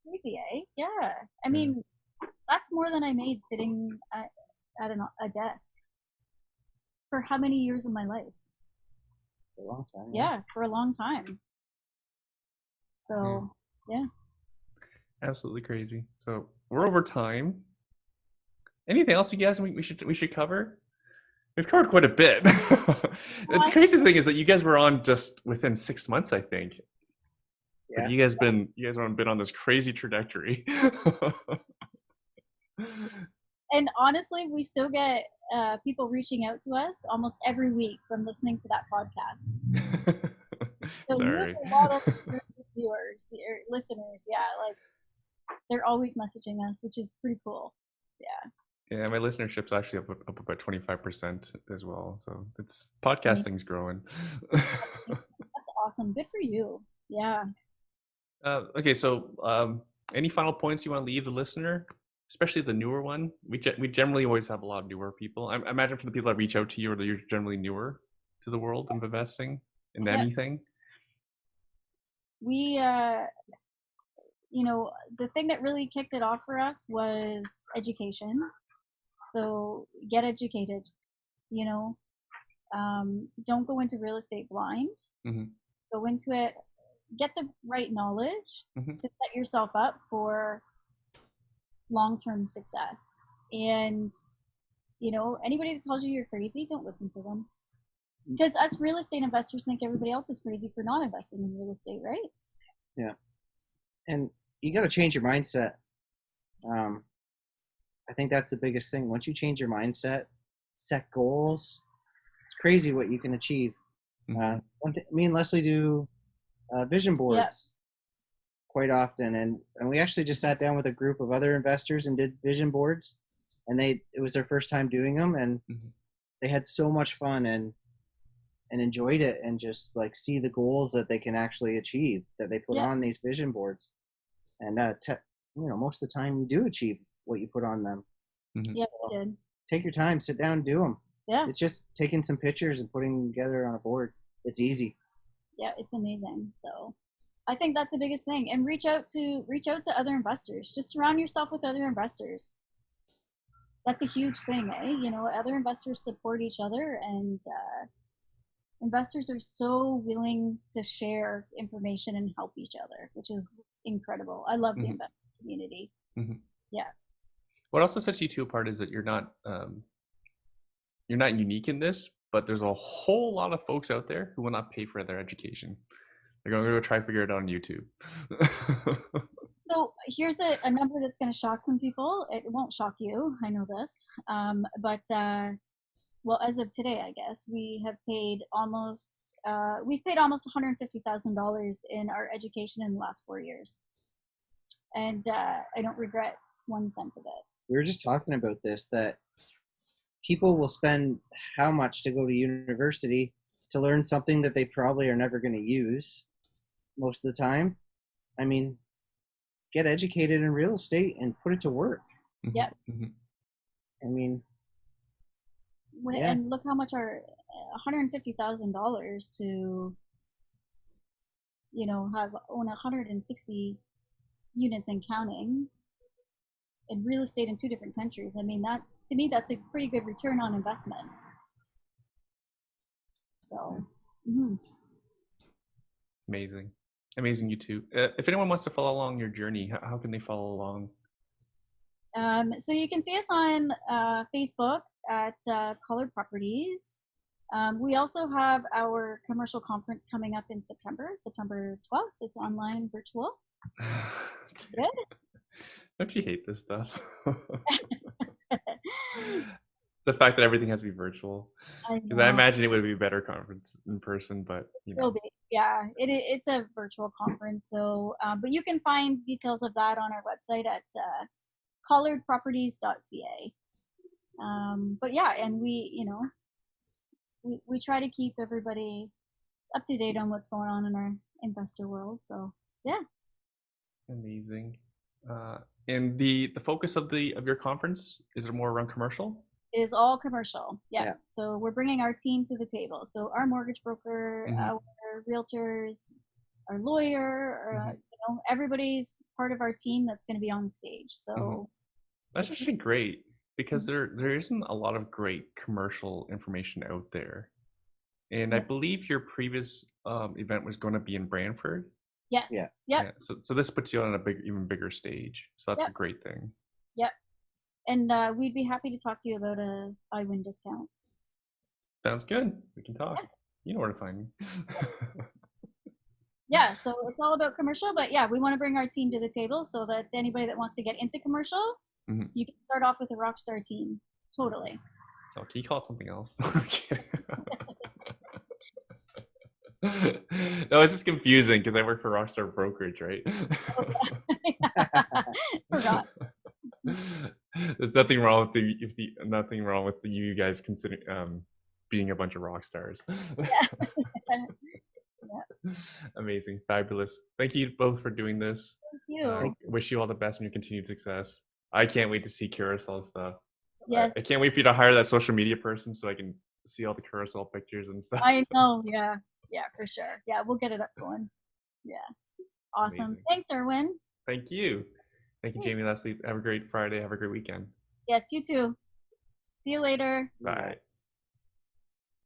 Crazy, eh? Yeah. I mean, that's more than I made sitting at a desk for how many years of my life? for a long time. Yeah, for a long time. So, yeah. Absolutely crazy. So we're over time. Anything else you guys we should cover? We've covered quite a bit. It's crazy thing is that you guys were on just within 6 months, I think. Yeah. But you guys have been on this crazy trajectory. And honestly, we still get people reaching out to us almost every week from listening to that podcast. So we have Sorry. a lot of viewers, or listeners. Yeah, like they're always messaging us, which is pretty cool. Yeah. Yeah, my listenership's actually up about 25% as well. So it's podcasting's growing. That's awesome. Good for you. Yeah. Okay, so any final points you want to leave the listener, especially the newer one? We generally always have a lot of newer people. I imagine for the people that reach out to you, or that you're generally newer to the world of investing in anything. We, the thing that really kicked it off for us was education. So get educated. Don't go into real estate blind. Mm-hmm. Go into it, get the right knowledge to set yourself up for long-term success. And anybody that tells you you're crazy, don't listen to them, because us real estate investors think everybody else is crazy for not investing in real estate, right? Yeah. And you got to change your mindset. I think that's the biggest thing. Once you change your mindset, set goals, it's crazy what you can achieve. Me and Leslie do vision boards quite often, and we actually just sat down with a group of other investors and did vision boards, and it was their first time doing them, and they had so much fun and enjoyed it, and just like see the goals that they can actually achieve that they put on these vision boards. And most of the time you do achieve what you put on them. Yeah, we did. Take your time, sit down, do them. Yeah, it's just taking some pictures and putting them together on a board. It's easy. Yeah, it's amazing. So I think that's the biggest thing. And reach out to other investors. Just surround yourself with other investors. That's a huge thing, eh? Other investors support each other, and investors are so willing to share information and help each other, which is incredible. I love the investor community. Yeah. What also sets you two apart is that you're not unique in this, but there's a whole lot of folks out there who will not pay for their education. They're going to go try to figure it out on YouTube. So here's a number that's going to shock some people. It won't shock you. I know this. But as of today, I guess we have paid almost $150,000 in our education in the last 4 years, and I don't regret 1 cent of it. We were just talking about this, that people will spend how much to go to university to learn something that they probably are never going to use most of the time. I mean, get educated in real estate and put it to work. Yeah. I mean, and look how much our $150,000 to own 160 units and counting. in real estate in 2 different countries. I mean, that to me, that's a pretty good return on investment. So, mhm. Amazing, you two. If anyone wants to follow along your journey, how can they follow along? So you can see us on Facebook at Collards Properties. We also have our commercial conference coming up in September 12th. It's online virtual. Good. Don't you hate this stuff? The fact that everything has to be virtual. Because I imagine it would be a better conference in person, but you know. Yeah, it's a virtual conference though. But you can find details of that on our website at collardproperties.ca. But yeah, and we try to keep everybody up to date on what's going on in our investor world. So yeah. Amazing. And the focus of your conference, is it more around commercial? It is all commercial. Yeah. So we're bringing our team to the table. So our mortgage broker, our realtors, our lawyer, everybody's part of our team that's going to be on the stage. So that's actually great, because there isn't a lot of great commercial information out there. And I believe your previous event was going to be in Brantford. Yes. Yeah. Yep. Yeah. So this puts you on even bigger stage. So that's a great thing. Yep. And we'd be happy to talk to you about a buy-win discount. Sounds good. We can talk. Yeah. You know where to find me. Yeah, so it's all about commercial, but yeah, we want to bring our team to the table so that anybody that wants to get into commercial, you can start off with a Rockstar team. Totally. Oh, can you call it something else? No, it's just confusing because I work for Rockstar Brokerage, right? Forgot. There's nothing wrong with you guys considering being a bunch of rock stars. Amazing, fabulous. Thank you both for doing this. Thank you. Wish you all the best in your continued success. I can't wait to see Curaçao stuff. Yes. I can't wait for you to hire that social media person so I can see all the Curaçao pictures and stuff. I know. Yeah, for sure. Yeah, we'll get it up going. Yeah. Awesome. Amazing. Thanks, Erwin. Thank you. Thank you, Jamie, Leslie. Have a great Friday. Have a great weekend. Yes, you too. See you later. Bye.